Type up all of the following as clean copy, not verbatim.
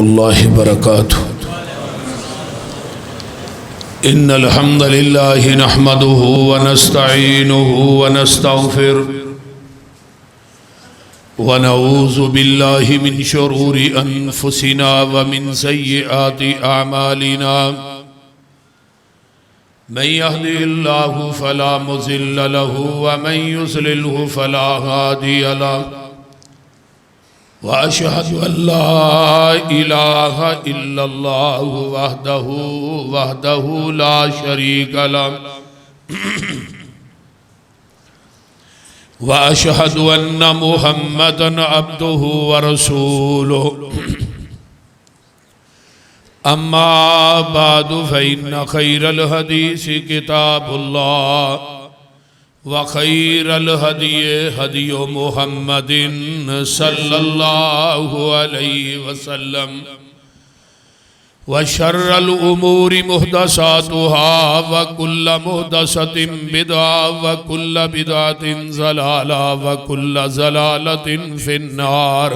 الله وبركاته. إن الحمد لله نحمده ونستعينه ونستغفره ونعوذ بالله من شرور أنفسنا ومن سيئات أعمالنا. من يهده الله فلا مضل له ومن يضلله فلا هادي له. وأشهد أن لا إله إلا الله وحده لا شريك له. وأشهد أن محمدًا عبده ورسوله. أما بعد فإن خير الحديث كتاب الله وخير الهدي هدي محمد صلى الله عليه وسلم وشر الأمور محدثاتها وكل محدثة بدعة وكل بدعة ضلالة وكل ضلالة في النار.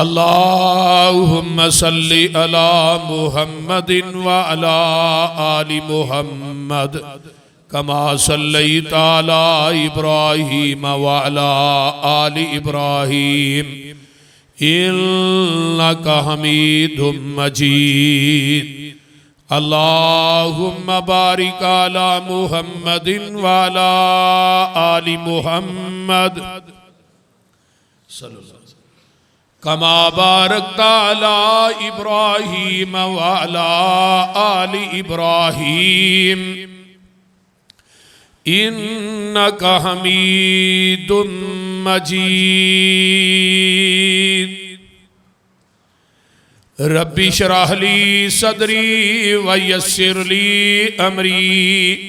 اللهم صل على محمد وعلى آل محمد كما صليت على إبراهيم وعلى آل إبراهيم إنك حميد مجيد. اللهم بارك على محمد وعلى آل محمد صلى الله عليه وسلم كما باركت على إبراهيم وعلى آل إبراهيم إنك حميد مجيد. رب اشرح لي صدري ويسر لي أمري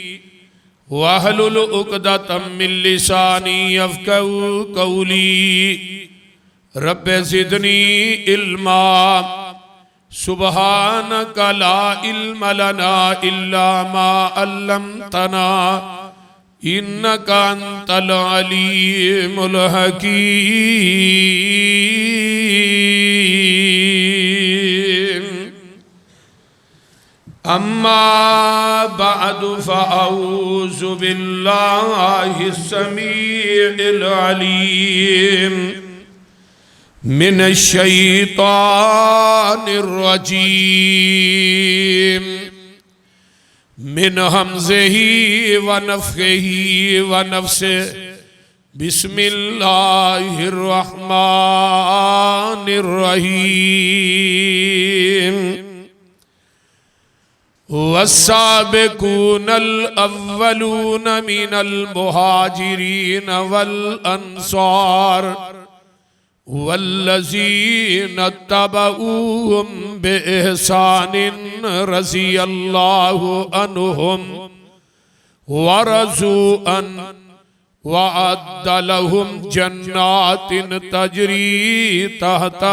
واحلل عقدة من لساني يفقهوا قولي. رب زدني علما سبحانك لا علم لنا إلا ما علمتنا إنك أنت العليم الحكيم. أما بعد فأعوذ بالله السميع العليم من الشيطان الرجيم من همزه ونفخه ونفسه. بسم الله الرحمن الرحيم. والسابقون الأولون من المهاجرين والأنصار والذين اتبعوهم بإحسان رضي الله عنهم ورضوا عنه وأعد لهم جنات تجري تحت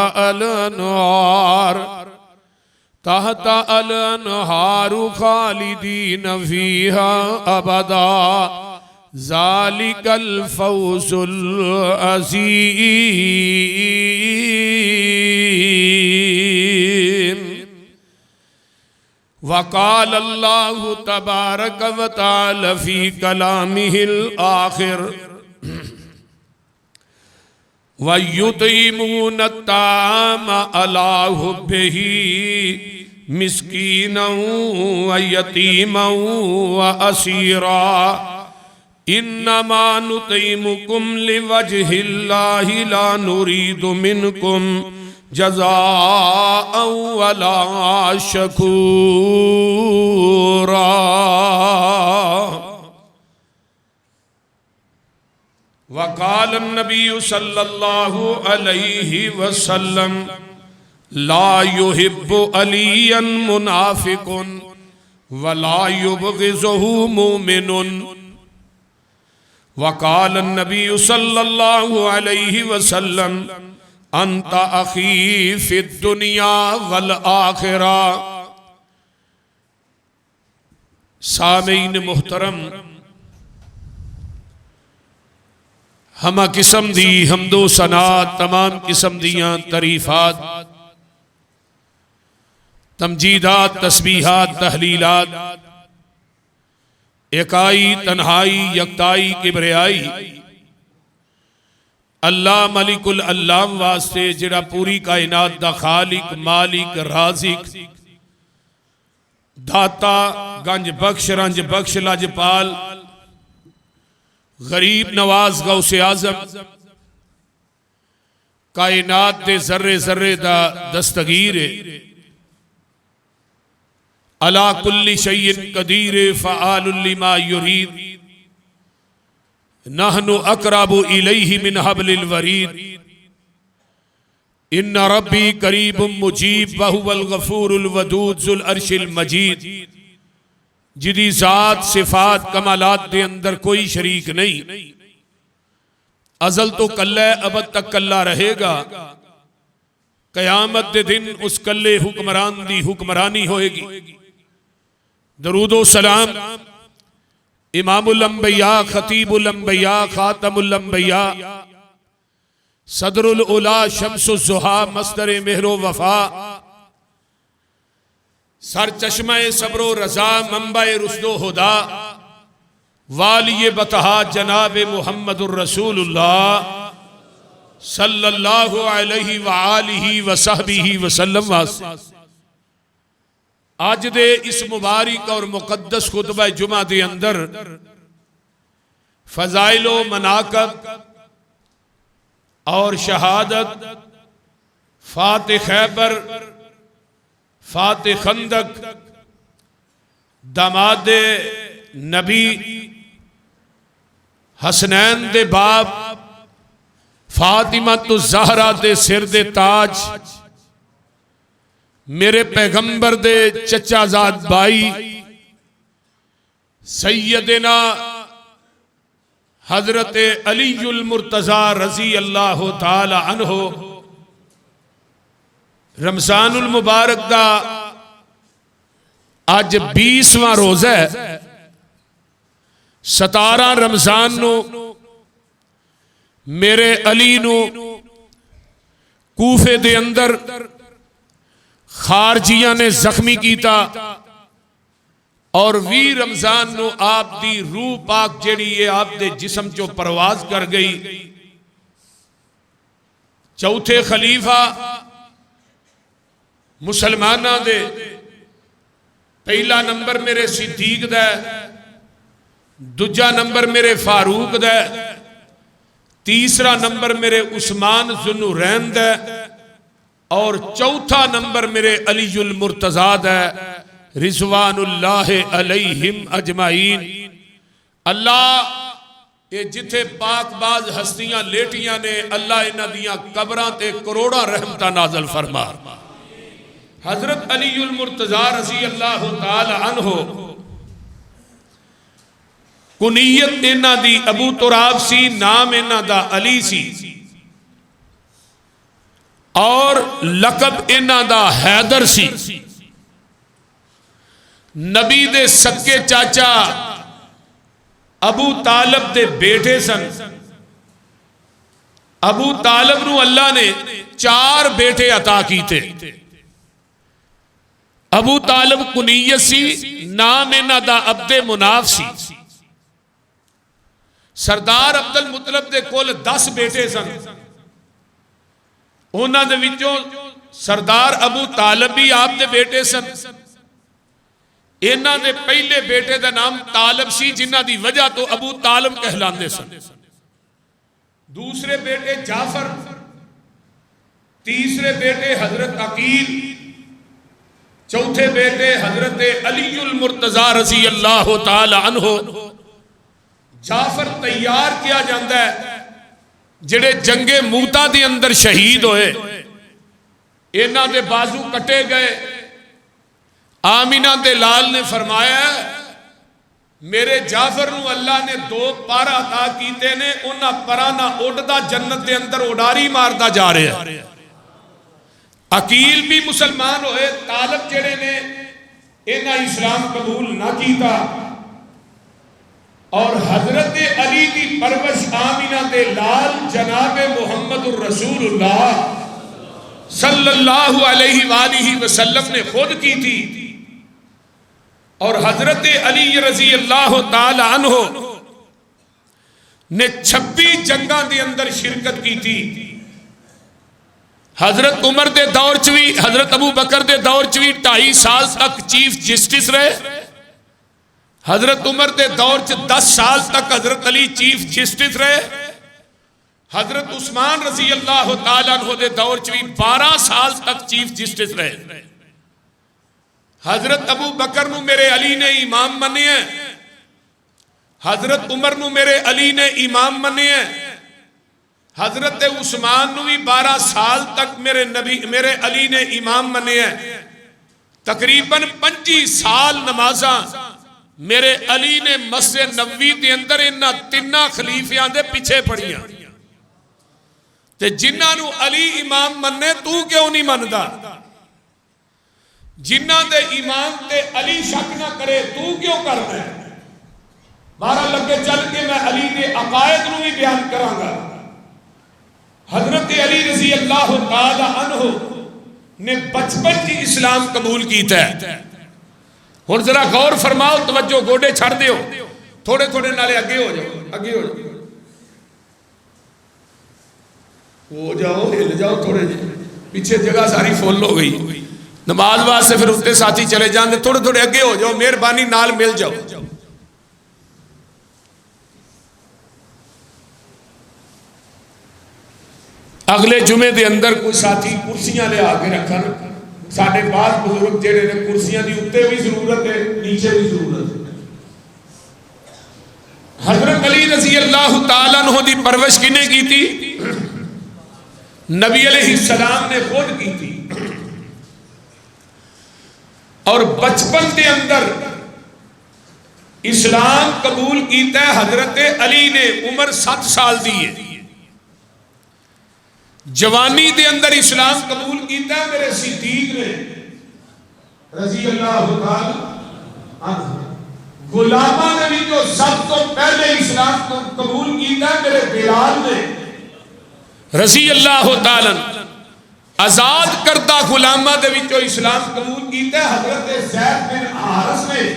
الأنهار خالدين فيها أبدا. ذلك الفوز العظيم. وقال الله تبارك وتعالى في كلامه الآخر وَيُطْعِمُونَ الطَّعَامَ عَلَى حُبِّهِ مِسْكِينًا وَيَتِيمًا وَأَسِيرًا إِنَّمَا نُطْعِمُكُمْ لِوَجْهِ اللَّهِ لَا نُرِيدُ مِنْكُمْ جَزَاءً وَلَا شَكُورًا. وقال النبي صلى الله عليه وسلم لا يحب عليا منافق ولا يبغضه مؤمن. وقال النبي صلى الله عليه وسلم انت اخي في الدنيا والآخرة. سامعین محترم، ہمہ قسم دی حمد و ثنا تمام قسم دیاں تعریفات تمجیدات تسبیحات تحلیلات اکائی تنہائی یکتائی کبریائی اللہ ملک العلام واسطے جڑا پوری کائنات دا خالق مالک رازق داتا گنج بخش رنج بخش لاجپال غریب نواز غوث اعظم کائنات دے ذرے ذرے دا دستگیر علا کل شیء قدیر فعال لما یرید نحن اقرب الیہ من حبل الورید ان ربی قریب مجیب وہو الغفور الودود ذو العرش المجید جدی ذات صفات کمالات دے اندر کوئی شریک نہیں ازل تو کلہ ابد تک کلہ رہے گا قیامت دے دن اس کلے حکمران دی حکمرانی ہوئے گی درود و سلام امام الانبیاء خطیب الانبیاء خاتم الانبیاء صدر العلا شمس الضحیٰ مصدر مہر و وفا سر چشمہ صبر و رضا منبع رشد و ہدا والی بطحا جناب محمد الرسول اللہ صلی اللہ علیہ وآلہ وصحبہ وسلم آج دے اس مبارک اور مقدس خطبہ جمعہ دے اندر فضائل و مناقب اور شہادت فاتح خیبر فاتح خندق داماد نبی حسنین دے باپ فاطمہ الزہرا دے سر دے تاج میرے پیغمبر دے چچا زاد بائی سیدنا حضرت علی المرتضی رضی اللہ تعالی عنہ رمضان المبارک دا آج 20واں روزہ ہے 17 رمضان نو میرے علی نو کوفے دے اندر خارجیاں نے زخمی کیتا اور 20 رمضان نو آپ دی روح پاک جیڑی یہ آپ دے جسم چو پرواز کر گئی چوتھے خلیفہ مسلمانہ دے پہلا نمبر میرے صدیق دے دوجا نمبر میرے فاروق دے تیسرا نمبر میرے عثمان ذوالنورین دے اور چوتھا نمبر میرے علی المرتضی دے رضوان اللہ علیہم اجمعین اللہ یہ جتھے پاک باز ہستیاں لیٹیاں نے اللہ انہاں دیاں قبراں تے کروڑاں رحمتہ نازل فرما حضرت علی المرتضی رضی اللہ تعالی عنہ کنیت انہاں دی ابو تراب سی نام انہاں دا علی سی اور لقب انہاں دا حیدر سی نبی دے سکے چاچا ابو طالب دے بیٹے سن ابو طالب نو اللہ نے 4 بیٹے عطا کیتے ابو طالب کنیت سی نام انہاں دا عبد مناف سی سردار عبد المطلب دے کول 10 بیٹے سن انہاں دے وچوں سردار ابو طالب بھی آپ دے بیٹے سن انہاں دے پہلے بیٹے دا نام طالب سی جنہاں دی وجہ تو ابو طالب کہلاندے سن دوسرے بیٹے جعفر تیسرے بیٹے حضرت عقیل چوتھے بیٹے حضرت علی المرتضی رضی اللہ تعالی عنہ جعفر تیار کیا جاندہ ہے جڑے جنگ موتا دے اندر شہید ہوئے انہاں دے بازو کٹے گئے آمینہ دے لال نے فرمایا میرے جعفر نو اللہ نے 2 پر عطا کیتے نے انہاں پرانا اڑدا جنت دے اندر اڑاری ماردا جا رہے ہیں عقیل بھی مسلمان ہوئے طالب جڑے نے انہاں اسلام قبول نہ کیتا اور حضرت علی کی پرورش آمینہ دے لال جناب محمد الرسول اللہ صلی اللہ علیہ وآلہ وسلم نے خود کی تھی، اور حضرت علی رضی اللہ تعالی عنہ نے 26 جنگاں دے اندر شرکت کی تھی۔ حضرت عمر دے دور چوی، حضرت ابو بکر دے دور چوی 2.5 سال تک چیف جسٹس رہے، حضرت عمر دے دور چ 10 سال تک حضرت علی چیف جسٹس رہے، حضرت عثمان رضی اللہ تعالیٰ عنہ دے دور چوی 12 سال تک چیف جسٹس رہے۔ حضرت ابو بکر نو میرے علی نے امام منے ہیں، حضرت عمر نو میرے علی نے امام منے ہیں، حضرت عثمان نو بھی 12 سال تک میرے علی نے امام منے ہیں۔ تقریباً 25 سال نمازاں میرے علی نے مسجد نبوی دے اندر انہاں 3 خلیفیاں دے پیچھے پڑھیاں، تے جنہاں نو علی امام مننے تو کیوں نہیں مندا؟ جنہاں دے امام تے علی شک نہ کرے تو کیوں کرنا ہے؟ مارا لگے چل کے میں علی دے عقائد نو بھی بیان کراں گا۔ حضرت علی رضی اللہ تعالی عنہ نے بچپن کی اسلام قبول کیتا ہے۔ ہن ذرا غور فرماؤ، توجہ، گوڑے چھڑ دیو، تھوڑے تھوڑے نالے اگے ہو جاؤ، اگے ہو جاؤ، ہل جاؤ تھوڑے جی، پیچھے جگہ ساری فل ہو گئی، نماز واسطے پھر اتنے ساتھی چلے جاندے، تھوڑے تھوڑے اگے ہو جاؤ، مہربانی نال مل جاؤ۔ اگلے جمعے دے اندر کوئی ساتھی کرسیاں لے آگے رکھا نا، ساڑھے بعض بزرگ جڑے نے کرسیاں دی اتے بھی ضرورت ہے، نیچے بھی ضرورت ہے۔ حضرت علی رضی اللہ تعالیٰ عنہ دی پرورش کنے کی تھی؟ نبی علیہ السلام نے خود کی تھی، اور بچپن دے اندر اسلام قبول کیتا ہے حضرت علی نے، عمر 7 سال دی ہے۔ جوانی دے اندر اسلام قبول کیتا ہے میرے صدیق نے رضی اللہ تعالی عنہ۔ غلاماں نے بھی جو سب تو پہلے اسلام کو قبول کیتا ہے میرے بلال نے رضی اللہ تعالی عنہ۔ آزاد کردہ غلاماں دے بھی جو اسلام قبول کیتا ہے حضرت زید بن حارث نے۔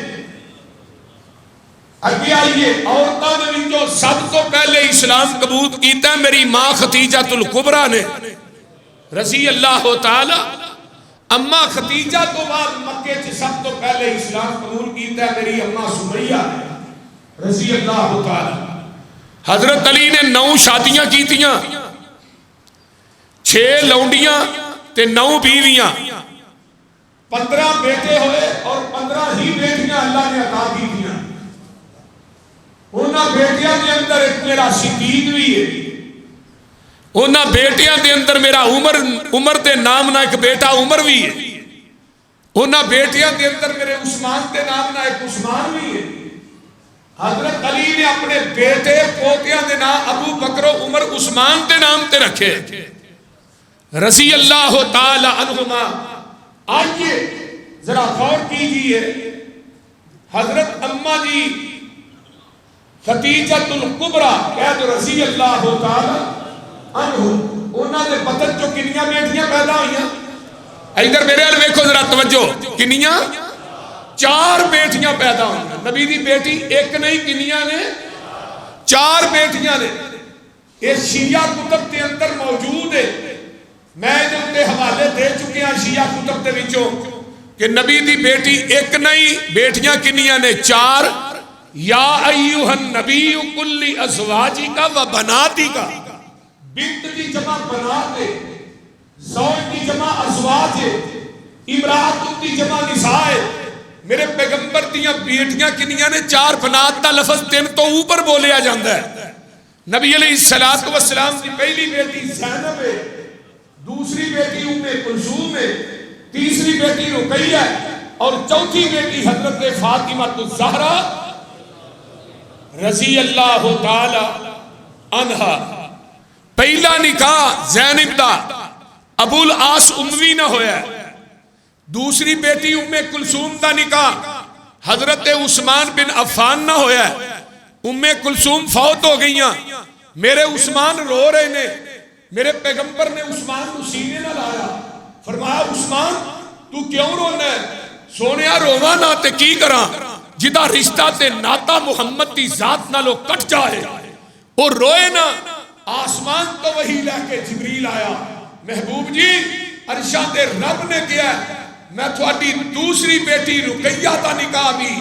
اگے آئیے، عورتوں نے بھی جو سب تو پہلے اسلام قبول کیتا ہے میری ماں ختیجۃ الکبریٰ نے رضی اللہ تعالی۔ اماں ختیجہ تو بعد مکے سے سب تو پہلے اسلام قبول کیتا ہے میری اماں سمیہ نے رضی اللہ تعالی۔ حضرت علی نے 9 شادیاں کیتیاں، 6 لونڈیاں تے 9 بیویاں، 15 بیٹے ہوئے اور 15 ہی بیٹیاں اللہ نے عطا کی تھیاں۔ انہاں بیٹیاں دے اندر ایک میرا صدیق بھی ہے، انہاں بیٹیاں دے اندر میرا عمر دے نام نہ ایک بیٹا عمر بھی ہے، انہاں بیٹیاں دے اندر میرے عثمان دے نام نہ ایک عثمان بھی ہے۔ حضرت علی نے اپنے بیٹے پوتیاں دے نام ابو بکر و عمر عثمان دے نام تے رکھے رضی اللہ تعالی عنہما۔ آئیے ذرا غور کیجئے، حضرت اماں جی ختیجۃ الکبریٰ کہہ دو رضی اللہ تعالی عنہ، انہاں نے بطن جو کنیاں بیٹیاں پیدا ہوئیاں؟ ادھر میرے ال ویکھو ذرا توجہ، کنیاں 4 بیٹیاں پیدا ہوئیاں۔ نبی دی بیٹی ایک نہیں، کنیاں نے 4 بیٹیاں نے۔ یہ شیعہ کتب کے اندر موجود ہے، میں جب تے حوالے دے چکے ہیں شیعہ کتب دے وچوں کہ نبی دی بیٹی ایک نہیں، بیٹیاں کنیاں نے 4۔ یا ایوہ النبی کل ازواجک و بناتک، بنت کی جمع بنات ہے، زوج کی جمع ازواج ہے، امرات کی جمع نساء ہے۔ میرے پیغمبر دیاں بیٹیاں کنیاں نے 4، بنات دا لفظ 3 تو اوپر بولیا جاندہ ہے۔ نبی علیہ السلام کی پہلی بیٹی زینب ہے، دوسری بیٹی ام کلثوم ہے، تیسری بیٹی رقیہ ہے، اور چوتھی بیٹی حضرت فاطمہ الزہرا رضی اللہ تعالی عنہ۔ پہلا نکاح زینب دا ابو العاص اموی نہ ہویا ہے، دوسری بیٹی ام کلثوم دا نکاح حضرت عثمان بن عفان نہ ہویا ہے، کلثوم فوت ہو گئی، میرے عثمان رو رہے نے، میرے پیغمبر نے عثمان کو سینے نہ لایا، فرمایا عثمان تو کیوں رونا ہے؟ سونیا رواں نہ تے کی کراں، جدا رشتہ تے ناتا محمد دی ذات نالو کٹ جائے، اور روئے نا۔ آسمان تو وہی لے کے جبریل آیا، محبوب جی عرشاں دے رب نے کیا ہے، میں تھوڑی دوسری بیٹی رقیہ دا نکاح بھی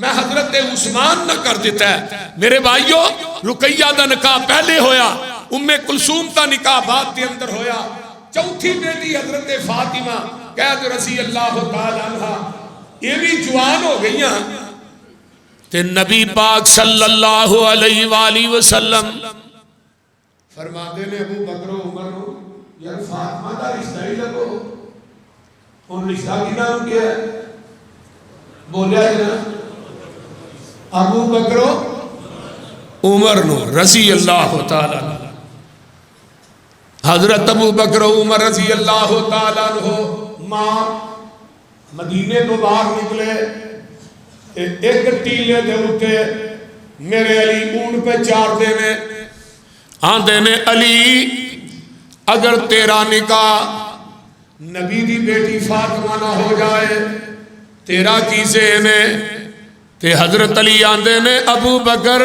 میں حضرت عثمان نہ کر دیتا ہے۔ میرے بھائیو رقیہ دا نکاح پہلے ہویا، کلثوم دا نکاح بعد دے اندر ہویا۔ چوتھی بیٹی حضرت فاطمہ قید رضی اللہ تعالی عنہ، یہ بھی جوان ہو گئی ہیں، تے نبی پاک صلی اللہ علیہ وآلہ وسلم فرماتے نے ابو بکر و عمر نو یار فاطمہ دا رشتہ ہی لگو، ان رشتہ کی نام کیا ہے؟ بولیا ہے نا، ابو بکر و عمر نو رضی اللہ تعالیٰ عنہ۔ حضرت ابو بکر و عمر رضی اللہ تعالیٰ عنہ ماں مدینے تو باہر نکلے، ایک ٹیلے دے اٹھے میرے علی اونٹ پہ چار دینے، آندے نے علی اگر تیرا نکاح نبی دی بیٹی فاطمہ نہ ہو جائے تیرا کی ذہن ہے؟ تے حضرت علی آندے نے ابو بکر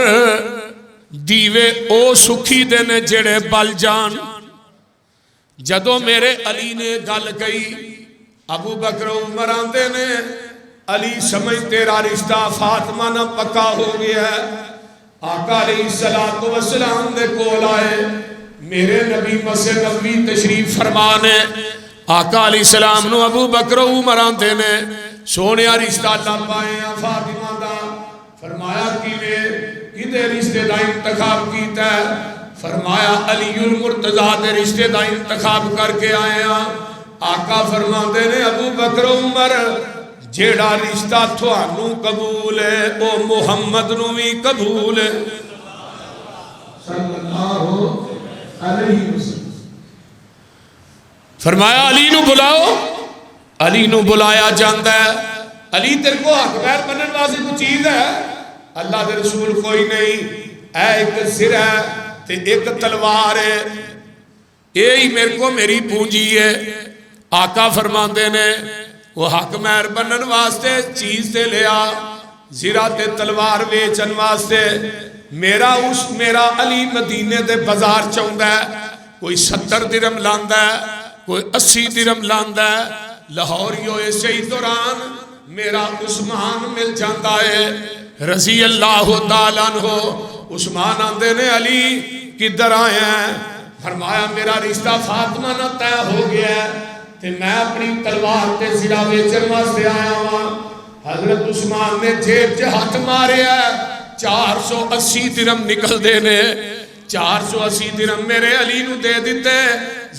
دیوے او سکھی دے نے جڑے بل جان۔ جدو میرے علی نے گل کہی ابو بکر عمر آندے نے علی سمجھ تیرا رشتہ فاطمہ نہ پکا ہو گیا ہے۔ آقا علیہ السلام دے کول آئے، میرے نبی مسجد نبوی تشریف فرمانے، آقا علیہ السلام نو ابو بکر عمر آندے نے سونیا رشتہ اللہ پائے ہیں فاطمہ دا۔ فرمایا کدے رشتے دا انتخاب کیتا ہے؟ فرمایا علی المرتضیٰ دے رشتے دا انتخاب کر کے آئے ہیں۔ آقا فرماندے نے ابو بکر عمر جیڑا رشتہ تھانوں قبول ہے او محمد نو بھی قبول ہے صلی اللہ علیہ وسلم۔ فرمایا علی نو بلاؤ، علی نو بلایا جاندہ ہے۔ علی تیرے کو حق بیر بنن واسطے کوئی چیز ہے؟ اللہ دے رسول کوئی نہیں، اے ایک سر ہے تے ایک تلوار ہے، یہی میرے کو میری پونجی ہے۔ آقا فرماندے نے وہ حق مہر بنن واسطے چیز تے لیا، زرہ تے تلوار ویچن واسطے۔ میرا علی مدینے دے بازار چاہندا ہے، کوئی 70 درہم لاندا ہے، کوئی 80 درہم لاندا ہے۔ لاہوریو اسے ہی دوران میرا عثمان مل جاندہ ہے رضی اللہ تعالیٰ عنہ۔ عثمان آندے نے علی کدھر آئے ہیں؟ فرمایا میرا رشتہ فاطمہ نہ طے ہو گیا ہے تے میں اپنی تلوار تے زرہ ویچن واسطے آیا ہوں۔ حضرت عثمان نے جیب چے ہاتھ مارے ہے، 480 درہم نکل دینے، 480 درہم میرے علی نو دے دیتے،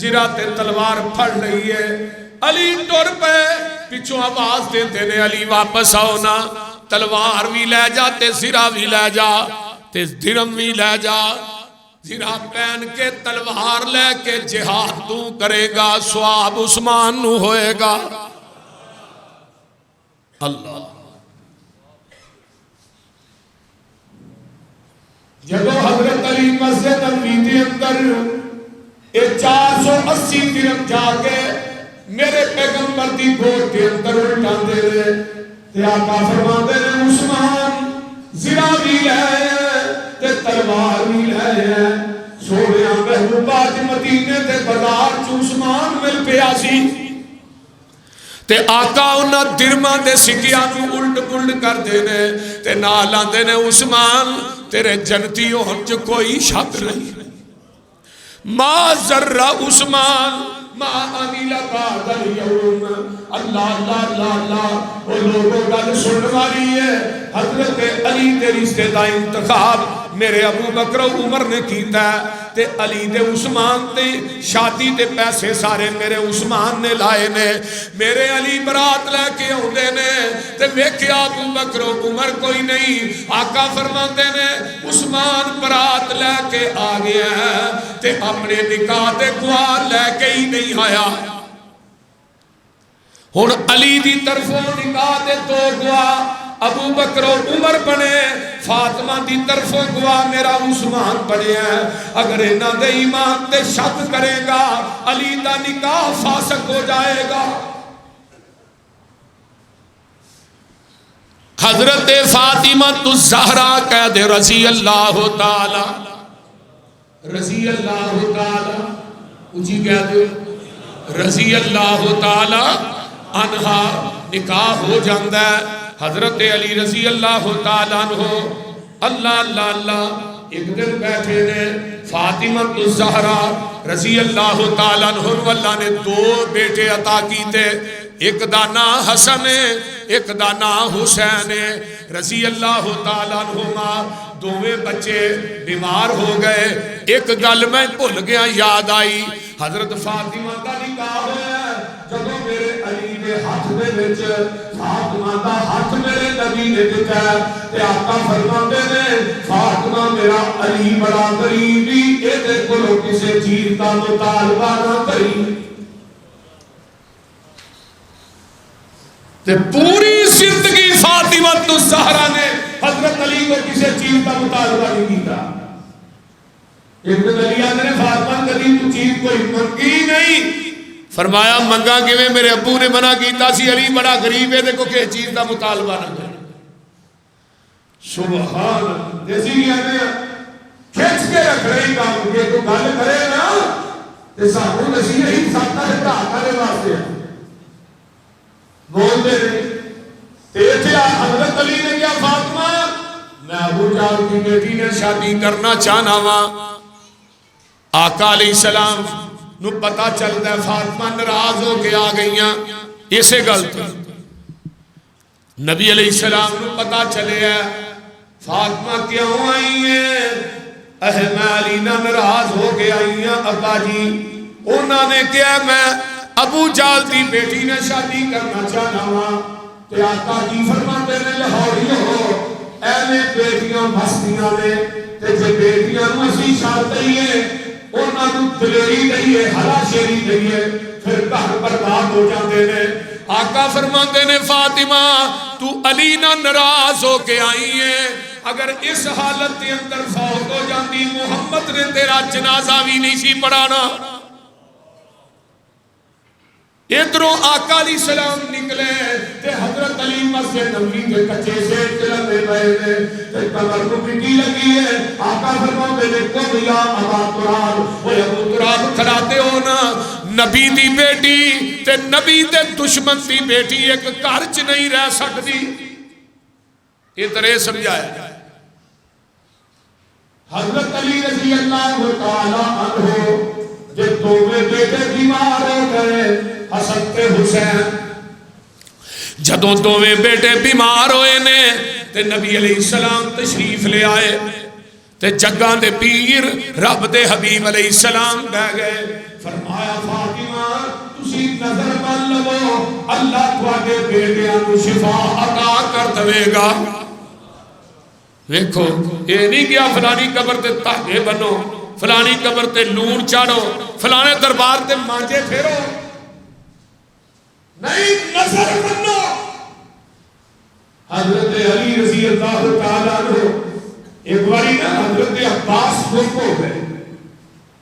زرہ تے تلوار پھڑ رہی ہے۔ علی ٹور پہ پچھو آواز دیتے نے علی واپس آؤ نا، تلوار بھی لے جا تے زرہ بھی لے جا تے درہم بھی لے جا۔ زرہ پہن کے تلوار لے کے جہاد تو کرے گا، ثواب عثمان نو ہوئے گا۔ اللہ جب حضرت علی مسجد نبوی کے اندر 480 درہم جا کے میرے پیغمبر دی گود کے اندر الٹان دے رہے تے آقا فرماندے نے عثمان زرہ بھی لے تے تلوار بھی لے۔ سونیا محبوبات مدینے تے بازار چ عثمان مل پیا سی تے آقا انہاں درہماں دے سکیاں نو الٹ پلٹ کر دینے تے نال آندے نے عثمان تیرے جنتی ہون چ کوئی شک نہیں، ما ذرہ عثمان ما عمل بعد اليوم۔ اللہ اللہ اللہ اللہ، وہ لوگوں گل سن والی ہے۔ حضرت علی دے رشتے دا انتخاب میرے ابو بکر عمر نے کیتا ہے تے علی دے عثمان تے شادی دے پیسے سارے میرے عثمان نے لائے نے۔ میرے علی برات لے کے ہوندے نے تے ویکھیا ابو بکر عمر کوئی نہیں۔ آقا فرماندے نے عثمان برات لے کے آ گیا ہے تے اپنے نکاح دے گواہ لے کے ہی نہیں آیا۔ ہن علی دی طرفوں نکاح دے دو گواہ ابو بکر و عمر بنے۔ فاطمہ دی طرفوں گواہ میرا عثمان بنیا ہے، اگر انہاں دے ایمان تے شک کرے گا علی دا نکاح فاسق ہو جائے گا۔ حضرت فاطمہ الزہرا کہہ دے رضی اللہ تعالی، رضی اللہ تعالی اونچی کہہ دے، رضی اللہ تعالی عنہا نکاح ہو جاندہ ہے۔ حضرت علی رضی اللہ تعالیٰ عنہ اللہ اللہ اللہ ایک دن بیٹھے نے، فاطمہ الزہرا رضی اللہ تعالیٰ عنہ اللہ نے دو بیٹے عطا کی تھے، ایک دا نام حسن ہے ایک دا نام حسین ہے رضی اللہ تعالیٰ عنہما۔ دوویں بچے بیمار ہو گئے، ایک گل میں بھول گیا یاد آئی، حضرت فاطمہ کا نکاح ہوا جب میرے علی کے ہاتھ دے وچ فاطمہ دا ہاتھ میرے نبی نے دتا ہے تے آقا فرماتے نے فاطمہ میرا علی بڑا قریبی اے دے کولوں کسے چیز دا مطالبہ نہ کری، تے پوری زندگی فاطمہ الزہرا نے حضرت علی کو کسے چیز کا مطالبہ نہیں کیتا۔ ایک دن علی نے فاطمہ کبھی تو چیز کوئی منگی نہیں، فرمایا منگا کہ میرے ابو نے منع کیتا سی علی بڑا غریب ہے دیکھو کہ چیز کا مطالبہ نہ کرے۔ سبحان اللہ، جیسی کہتے ہیں کھچ کے رکھ رہی کام کے تو گل کرے نا تے سانو نصیحت ہی ساتھ ہے بھرا کرے واسطے بولتے نہیں۔ تے حضرت علی نے کیا فاطمہ میں ابو جہل کی بیٹی نے شادی کرنا چاہنا وا۔ آقا علیہ السلام نو پتا چلتا ہے فاطمہ ناراض ہو کے آ گئیاں اسے گل تو نبی علیہ السلام نو پتا چلے ہے فاطمہ کیوں آئی ہیں، میں علی ناراض ہو کے آئی ہیں ابا جی، انہوں نے کیا میں ابو جہل دی بیٹی نے شادی کرنا چاہنا وا۔ تے آقا جی فرماتے نے لاہوری ہو ایویں بیٹیاں بستیاں نے تے جے بیٹیاں نو اسی شاد دئیے انہاں نو دلیری دئیے ہلا شیری دئیے پھر گھر برباد ہو جاندے نے۔ آقا فرماتے نے فاطمہ تو علی نہ ناراض ہو کے آئی ہے، اگر اس حالت کے اندر فوت ہو جاندی محمد نے تیرا جنازہ بھی نہیں سی پڑھانا۔ ادھروں آقا علیہ السلام نکلے تے حضرت علی مسجد نبوی کے کچے سے چلتے پئے نے تے قبر کو مٹی لگی ہے۔ آقا فرماتے نے قم یا ابا تراب، وہ ابو تراب کھڑاتے ہو نا، نبی دی بیٹی تے نبی دے دشمن دی بیٹی ایک گھر چ نہیں رہ سکتی۔ ادھر سمجھایا حضرت علی رضی اللہ تعالی عنہ جب دوویں بیٹے بیمار ہو گئے حسن تے حسین، جدوں دوویں بیٹے بیمار ہوئے نے تے نبی علیہ السلام تشریف لے آئے تے جگاں دے پیر رب دے حبیب علیہ السلام بہ گئے، فرمایا فاطمہ تسی نظر بن لو اللہ تواڈے بیٹیاں نو شفا عطا کر دے گا۔ ویکھو یہ نہیں کیا فلانی قبر تے تاگے بنو، فلانی قبر تے لون چاڑو، فلانے دربار تے مانجے پھیرو، نہیں نظر بنو۔ حضرت علی رضی اللہ تعالیٰ عنہ ایک باری نا حضرت عباس گم ہو گئے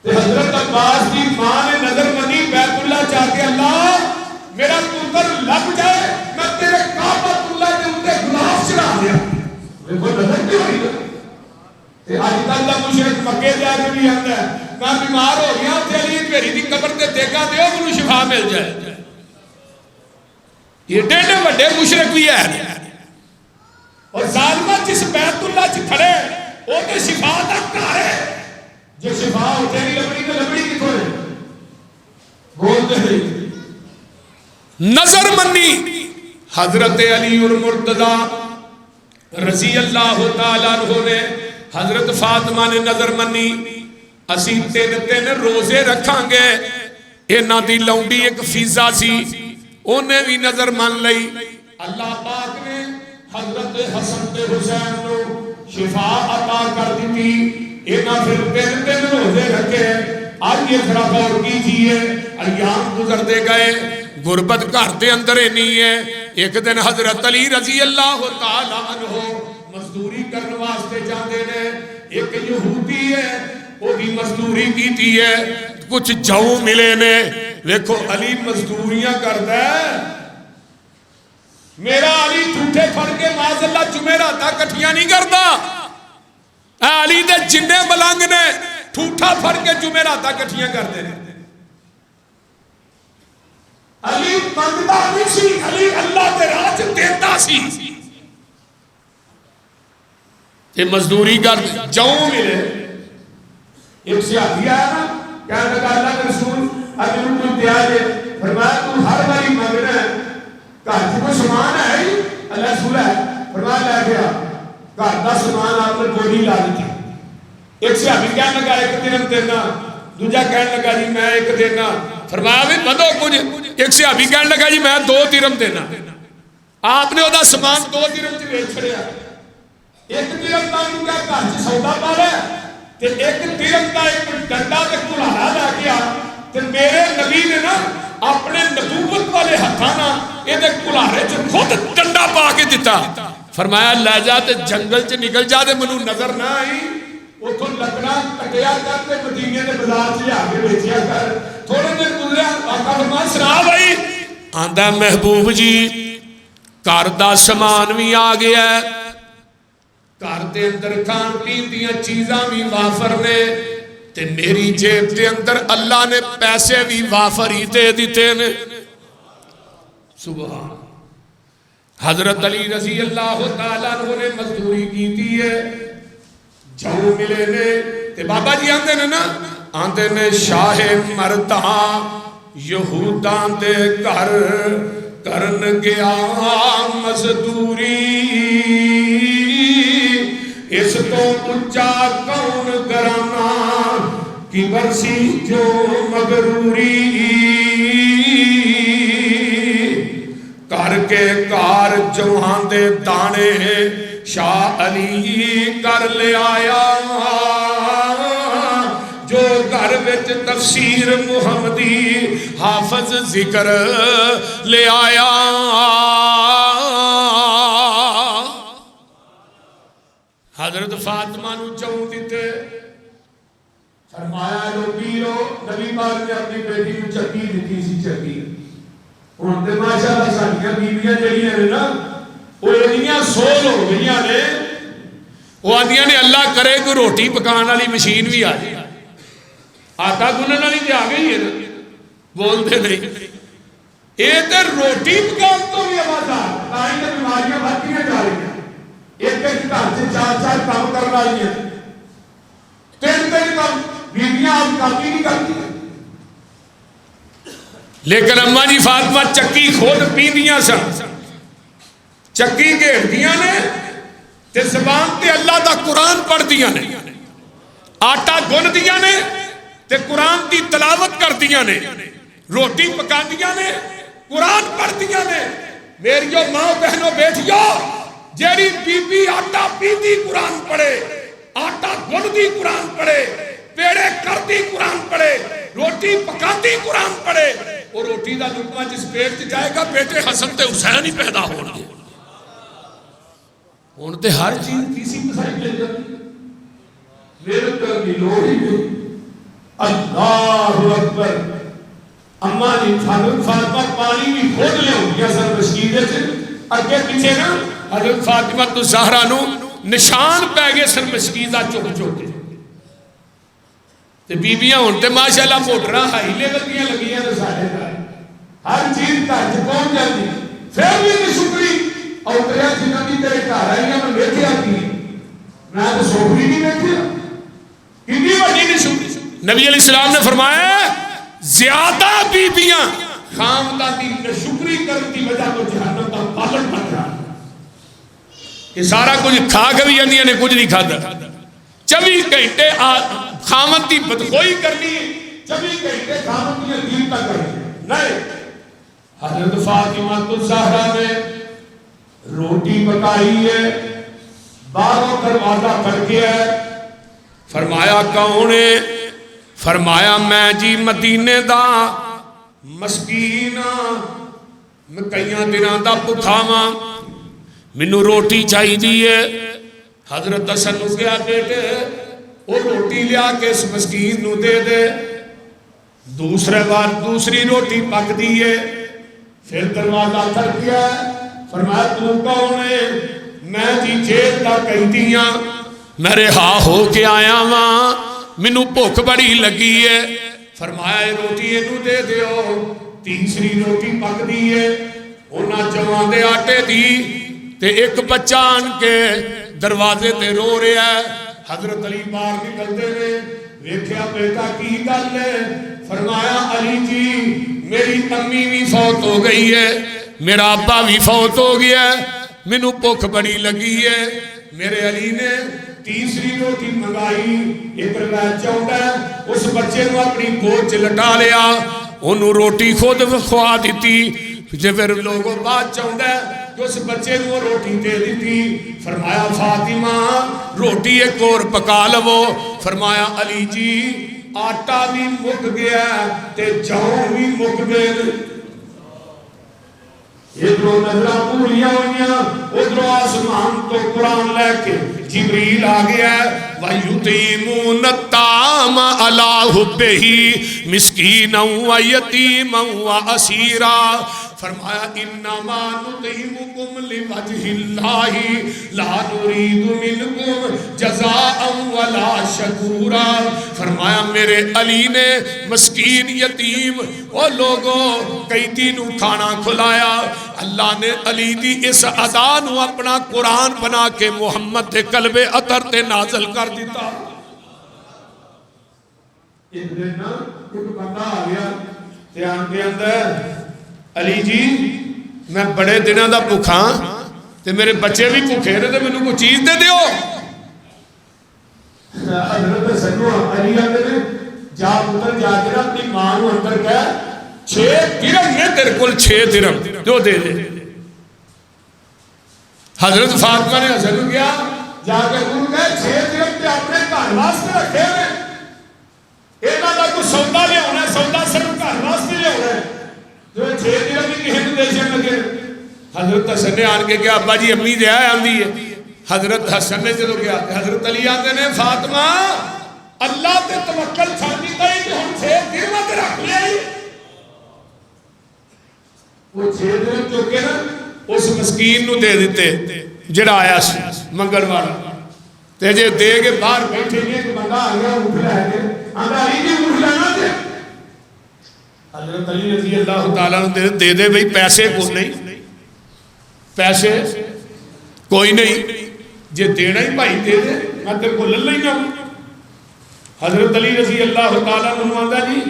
تے حضرت عباس کی ماں نے نظر بنی بیت اللہ چاہ کے اللہ میرا پتر لگ جائے میں تیرے کعبۃ اللہ کے اندر گلاف چڑھا دیا۔ دیکھو نظر کیوں ہوئی تے آج کل دا مشرک مکے جا کے بھی آتا ہے میں بیمار ہو گیا تے علی میری دی قبر تے دیکھا دیو مجھے شفا مل جائے۔ یہ ڈیڑے وڈے مشرک بھی ہے اور ظالمہ جس بیت اللہ چ کھڑے وہ تے شفا دا گھر ہے، جو شفا ہو تیری لبڑی تے لبڑی کتھوں ہے بولتے نہیں۔ نظر منی حضرت علی المرتضی رضی اللہ تعالیٰ عنہ نے، حضرت فاطمہ نے نظر منی اسی تین روزے رکھاں گے۔ انہاں دی لونڈی ایک فیضا سی انہیں بھی نظر مان لئی، اللہ پاک نے حضرت حسن تے حسین نو شفا عطا کر دیتی۔ انہاں پھر تین روزے رکھے، آئیے ذرا غور کیجئے، ایام گزرتے گئے، غربت گھر دے اندر نہیں ہے۔ ایک دن حضرت علی رضی اللہ تعالی عنہ مزدوری کرنے واسطے جاندے نے. ایک یہودی ہے وہ بھی مزدوری کیتی ہے, کچھ جو ملے نے. دیکھو علی مزدوریاں کرتا ہے, میرا علی ٹھوٹے پھڑ کے معاذ اللہ جمعراتاں کٹھیاں نہیں کرتا. علی دے جنے ملنگ نے ٹھوٹا پھڑ کے جمعراتاں کٹھیاں کرتے ہیں. علی منگتا نہیں سی, علی اللہ دے راہ چ دیتا سی. یہ مزدوری کر جو ملے. ایک صحابی آیا نا, کہنے لگا اللہ کے رسول اگر کوئی دیا دے, فرمایا تو ہر باری مانگنا ہے, گھر سے کوئی سامان ہے ہی؟ اللہ رسول ہے. فرمایا لے گیا, گھر کا سامان آپ نے کوئی نہیں لا دیتی. ایک صحابی کہنے لگا ایک درہم دینا, دوجا کہنے لگا جی میں ایک دینا. فرمایا بھی بدو کچھ. ایک صحابی کہنے لگا جی میں 2 درہم دینا. آپ نے وہ سامان 2 درہم سے بیچ چھڑیا. ایک درہم کا کیا گھر سے سودا پا رہا ہے, تے ایک درہم کا ایک ڈنڈا تے کلہاڑا لا گیا. تے میرے نبی نے نا اپنے نبوت والے ہتھاں نال اے دے کلہاڑے چ خود ڈنڈا پا کے دتا. فرمایا لے جا تے جنگل چ نکل جا تے مینوں نظر نہ آئی, اتوں لکڑا کٹیا کر تے مدینے دے بازار چ لیا کے بیچیا کر. تھوڑے دیر گزریا آقا فرمایا سنا بھائی. آندا محبوب جی گھر دا سامان بھی آ گیا ہے, گھر دے اندر کھان پین دیاں چیزاں بھی وافر نے, تے میری جیب دے اندر اللہ نے پیسے بھی وافر ہی دے دیتے نے. سبحان. حضرت علی رضی اللہ تعالیٰ عنہ نے مزدوری کیتی ہے, جو ملے نے. تے بابا جی آندے نے نا, آندے نے شاہ مرداں یہوداں دے گھر کرن گیا مزدوری, اس تو اچا کون گرانا کی برسی جو مغروری. کر کے کار جوہاں دے دانے شاہ علی کر لے آیا, جو گھر وچ تفسیر محمدی حافظ ذکر لے آیا. حضرت فاطمہ نو چون دیتے, فرمایا لو پیرو. نبی پاک نے اپنی بیٹی نو چکی دیتی سی. چکی ہن تے ماشاءاللہ ساڈیاں بیویاں جڑیاں نے نا وہ ایڈیاں سول ہو گئیاں نے, وہ آندیاں نے اللہ کرے کوئی روٹی پکان والی مشین بھی آ جائے, آٹا گنن والی تے آ گئی ہے نا, بولتے نہیں. یہ تے روٹی پکان تو بھی آوازدار, تائیں تے بیماریاں بڑھتیاں جا رہی ہیں. ایک ایک گھر سے 4 کام کرنے والی ہیں, 3 کام بیویاں آپ کام ہی نہیں کرتی. لیکن اماں جی فاطمہ چکی خود پیندیاں سن, چکی گھیڑدیاں نے تے زبان تے اللہ دا قرآن پڑھ دیاں نے, آٹا گن دیاں نے تے قرآن دی تلاوت کر دیاں نے, روٹی پکا دیاں نے, قرآن پڑھ دیاں نے. میریو ماں بہنوں بیٹھیو, جیڑی بی بی آٹا پیندی قرآن پڑھے, آٹا گن دی قرآن پڑھے, پیڑے کر دی قرآن پڑھے, روٹی پکا دی قرآن پڑھے, اور روٹی دا لقمہ جس پیٹ چ جائے گا بیٹے حسن تے حسین ہی پیدا ہون گے. ہن تے ہر چیز کسی مسائل لے جاتی, میرے کر دی لوڑ ہی نہیں. اللہ اکبر. اماں جی فاطمہ پانی بھی خود لے ہوندیاں سن مسجد وچ, اگے پیچھے نا حضرت فاطمہ الزہرا نو نشان پے گئے سن مسجد دا چک چک کے. تے بیبیاں ہن تے ماشاءاللہ موٹراں ہائی لیول دیاں لگیاں نے ساڈے گھر, ہر چیز گھر چ پہنچ جاندی. پھر بھی تے شکری اور تیرا جنہاں دی تیرے گھر آئیاں میں ویکھیا کی, میں تے سوکری نہیں ویکھیا. کتنی وڈی نہیں شکری. نبی علیہ السلام نے فرمایا زیادہ بیبیاں خامدان دی ناشکری کرن دی وجہ تو جہنم دا پالن بن جانا. کہ سارا کچھ کھا کے بھی جاندیاں نے, کچھ نہیں کھادا. 24 گھنٹے خامد دی بدخوئی کرنی ہے, 24 گھنٹے خامد دی دیتا کرنی نہیں. حضرت فاطمہ الزہرا نے روٹی پکائی ہے, باہروں دروازہ کھڑکیا ہے. فرمایا کون ہے؟ فرمایا میں جی مدینے دا مسکین, میں کئیاں دناں دا بھکھا واں, مینوں روٹی چاہیے. حضرت حسن نوں کہا بیٹے وہ روٹی لیا کے اس مسکین نوں دے دے. دوسرے بار دوسری روٹی پک دیے. پھر دروازہ کھڑ گیا. فرمایا تو کون ہے؟ میں جی جیل دا قیدی ہاں، میں رہا ہو کے آیا ہاں، مینوں بھوک بڑی لگی ہے. فرمایا روٹی اینوں دے دیو. تیسری روٹی پک دی ہے. انہاں جواں دے آٹے دی تے ایک بچہ آن کے دروازے تے رو رہا ہے. حضرت علی باہر نکلتے نے. ویکھیا بیٹا کی گل ہے؟ فرمایا علی جی میری امی بھی فوت ہو گئی ہے، میرا ابا بھی فوت ہو گیا ہے، مینوں بھوک بڑی لگی ہے. میرے علی نے تیسری روٹی منگائی. ایک روایت چاہتا ہے اس بچے کو اپنی گود چ لٹا لیا، انہوں روٹی خود کھوا دیتی. پھر لوگوں بات چاہتا ہے کہ اس بچے کو روٹی دے دیتی. فرمایا فاطمہ روٹی ایک اور پکا لو. فرمایا علی جی آٹا بھی مک گیا تے جاؤں بھی مک گئے. ادھروں نظریں پوریاں ہوئیاں، ادھروں آسمان تو قرآن لے کے جبریل آ گیا. وَيُطِعِمُونَ الطَّعَامَ عَلَىٰ حُبِّهِ مِسْكِينًا وَيَتِيمًا وَأَسِيرًا. فرمایا انما نطعمکم لوجہ اللہ لا نرید منکم جزاء ولا شکورا. فرمایا میرے علی نے مسکین یتیم وہ لوگوں قیدی نو کھانا کھلایا. اللہ نے علی دی اس ادا نو اپنا قرآن بنا کے محمد دے قلب اطہر تے نازل کر دیتا. ایک دن ایک بندہ آ گیا تے آن کے اندر علی جی میں بڑے دنوں دا بھوکھا تے میرے بچے بھی بھوکے نے تے مینوں کوئی چیز دے دیو. حضرت سنو علی نے جا پتر جا کے اپنی ماں نو اندر کہا 6 درہم نے تیرے کول 6 درہم جو دے دے. حضرت فاطمہ نے حسن کو کیا جا کے انہوں نے کہا 6 درہم تے اپنے گھر واسطے رکھے ہوئے، انہاں دا کوئی سودا لے ہونا ہے، سودا صرف گھر واسطے لے ہونا ہے جو 6 درہم کی ہند دیشن لگے. حضرت حسن نے آن کے کیا ابا جی امی دے آئے آن دی ہے. حضرت حسن نے جدو کیا حضرت علی آتے نے فاطمہ اللہ تے توکل چھڑ دیتا ہی کہ ہم 6 درہم تے رکھ لیا ہی. وہ 6 درہم چکے نا اس مسکین نو دے دیتے جڑا آیا سی منگل والا تے جے دے کے باہر بیٹھے گئے کہ بندہ آ گیا اٹھ لے گئے آندا علی جی اٹھ لینا دے. حضرت علی رضی اللہ تعالیٰ نے دے دے بھئی پیسے کو نہیں، پیسے کوئی نہیں، جے دینا ہی بھائی دے دے میں تیرے کو لے لینا. حضرت علی رضی اللہ تعالیٰ نے آندا جی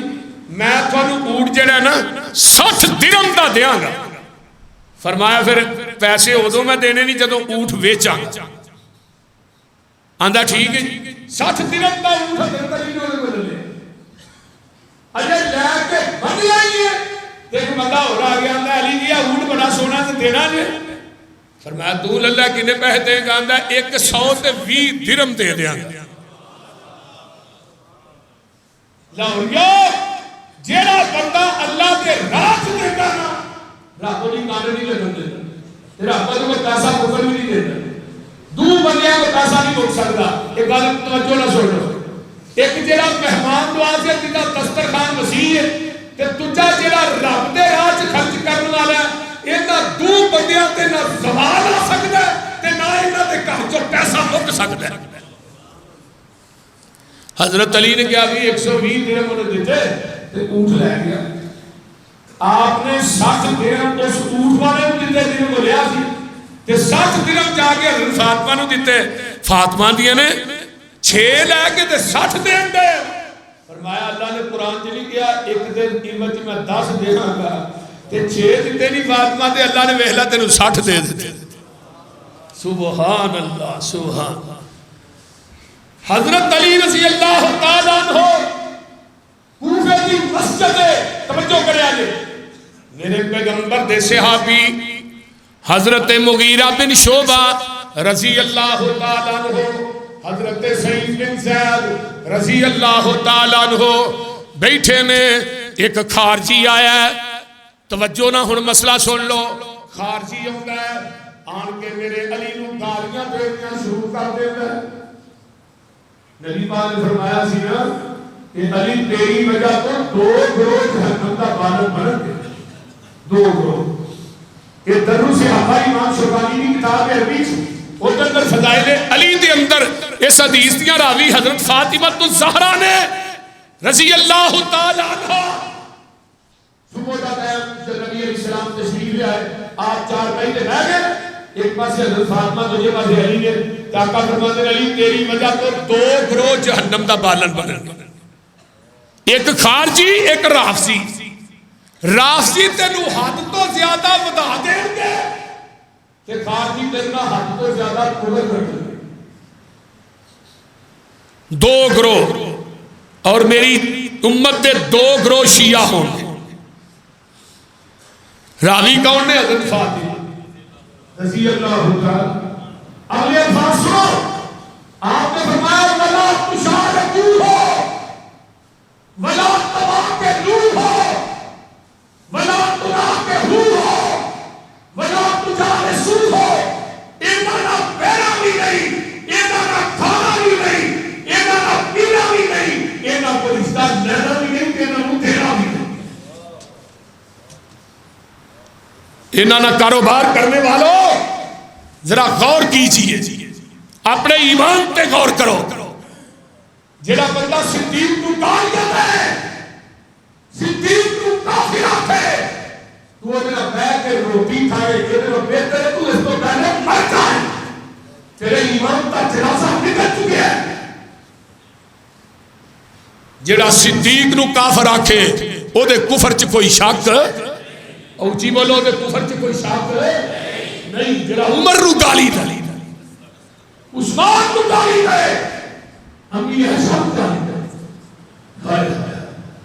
میں تھانوں اونٹ جڑا نا 60 درہم دا دیاں گا. فرمایا پھر پیسے ادوں میں دینے نہیں جدوں اونٹ ویچاں. آندا ٹھیک ہے جی 60 درہم دا اونٹ حضرت علی نے لے لیا. اجے لے کے بندیا ہی ہے ایک بندہ ہو رہا گیا آندا علی جی اونٹ بڑا سونا تے دینا جے. فرمایا تو اللہ کنے پیسے دے گا؟ آندا 120 درہم دے دیاں گا. لاہوریو جیڑا بندہ اللہ کے راہ دے گا نا رب کو نہیں کانے نہیں لگن دے رب کو پیسہ مفت بھی نہیں دیتا. دو بندیاں کو پیسہ نہیں روک سکتا. ایک گل توجہ نہ سن لو. ایک جڑا مہمان نوازی جدا دسترخوان وسیع ہے تے دوجا جڑا رب دے راہ چ خرچ کرن والا ہے انہاں دو بندیاں تے نہ زوال آ سکدا ہے تے نہ انہاں دے گھر چوں پیسہ مک سکدا ہے. حضرت علی نے کیا بھی 120 درہم انہوں نے دیتے تے اونٹ لے گیا. آپ نے 60 درہم اس اونٹ والے کو دیتے جنہوں کو لیا سی تے 60 درہم جا کے حضرت فاطمہ نے دیتے. فاطمہ دیا نے 6 لے کے تے 60 درہم دے. فرمایا اللہ نے قرآن چ نہیں کیا ایک دن قیمت میں 10 دینا گا تے 6 دیتے نہیں فاطمہ تے اللہ نے ویلا تینوں 60 دے دیتے. سبحان اللہ سبحان اللہ. حضرت علی رضی اللہ تعالیٰ عنہ کوفے کی مسجد توجہ کرے آجے میرے پیغمبر دے صحابی حضرت مغیرہ بن شعبہ رضی اللہ تعالیٰ عنہ، حضرت سعید بن زید رضی اللہ تعالیٰ عنہ بیٹھے نے. ایک خارجی آیا ہے توجہ نہ ہن مسئلہ سن لو. خارجی ہوتا ہے آن کے میرے علی نو گالیاں دینا شروع کر دیتا ہے. نبی پاک نے فرمایا سی نا کہ علی تیری وجہ تو 2 گروہ جہنم کا بالغ بن گئے. 2 گروہ. یہ دروس صحابہ امام شوکانی کی کتاب ہے حدیث اس اندر فضائل علی دے اندر اس حدیث دیاں راوی حضرت فاطمہ الزہرا نے رضی اللہ تعالی عنہ صبح کا ٹائم جب نبی علیہ السلام تشریف لے آئے آپ 4 مہینے بیٹھ گئے ایک پاس حضرت فاطمہ دوسرے پاس علی نے آقا فرماتے ہیں علی تیری وجہ تو 2 گروہ جہنم دا بالن بنے ایک خارجی ایک رافضی. رافضی تینوں حد تو زیادہ ودا دیں گے تے خارجی تینوں حد تو زیادہ قبول رکھیں گے. 2 گروہ اور میری امت دے 2 گروہ شیعہ ہوں گے. راوی کون نے حضرت فاطمہ رضی اللہ تعالی. اگلے الفاظ سنو آپ نے فرمایا ولا تشارکو ہو ولا تواکلو ہو ولا تناکحو ہو ولا تجالسو ہو. اینا نہ پیرا بھی نہیں اینا نہ کھانا بھی نہیں اینا نہ پینا بھی نہیں اینا کو رشتہ لینا بھی نہیں اینا کو دینا بھی نہیں. اینا نہ کاروبار کرنے والوں ذرا غور کیجئے اپنے ایمان پہ غور کرو. جڑا بندہ صدیق کو گالیاں دے صدیق کو کافر آکھے تو وہ جڑا بیٹھ کے روٹی کھائے یہ تو بہتر ہے تو اس کو پہلے مر جائے تیرے ایمان کا جنازہ نکل چکے ہے. جڑا صدیق نو کافر آکھے او دے کفر چ کوئی شک اونچی بولو دے کفر چ کوئی شک نہیں. جڑا عمر نو گالی دے عثمان نو گالی دے امی حسن گالی دے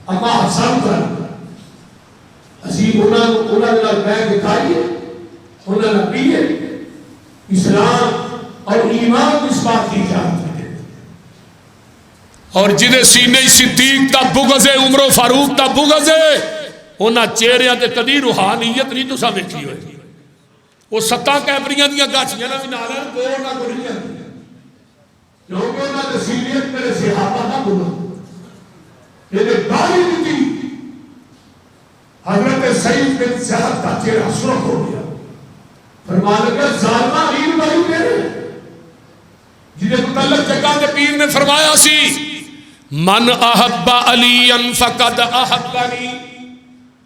اما حسن گالی اسی انہوں نے بیٹھ کے کھائیے انہوں نے پیے. اسلام اور ایمان اس بات کی اجازت ہے. اور جنہیں سینے صدیق دا بغض ہے عمر فاروق دا بغض ہے انہاں چہریاں تے کدی روحانیت نہیں تساں ویکھی ہوئی. وہ 7 کیمریاں دیاں گاچیاں نہ بھی نال کو نہ کو نہیں آتی کیونکہ انہاں دے سینیت میرے صحابہ دا بغض یہ گالی دیتی. حضرت سعید بن زیاد کا چہرہ سرخ ہو گیا. فرمان لگا ظالمہ علی بھائی میرے جنہیں متعلق جگہ دے پیر نے فرمایا سی من احب علی فقد احبنی.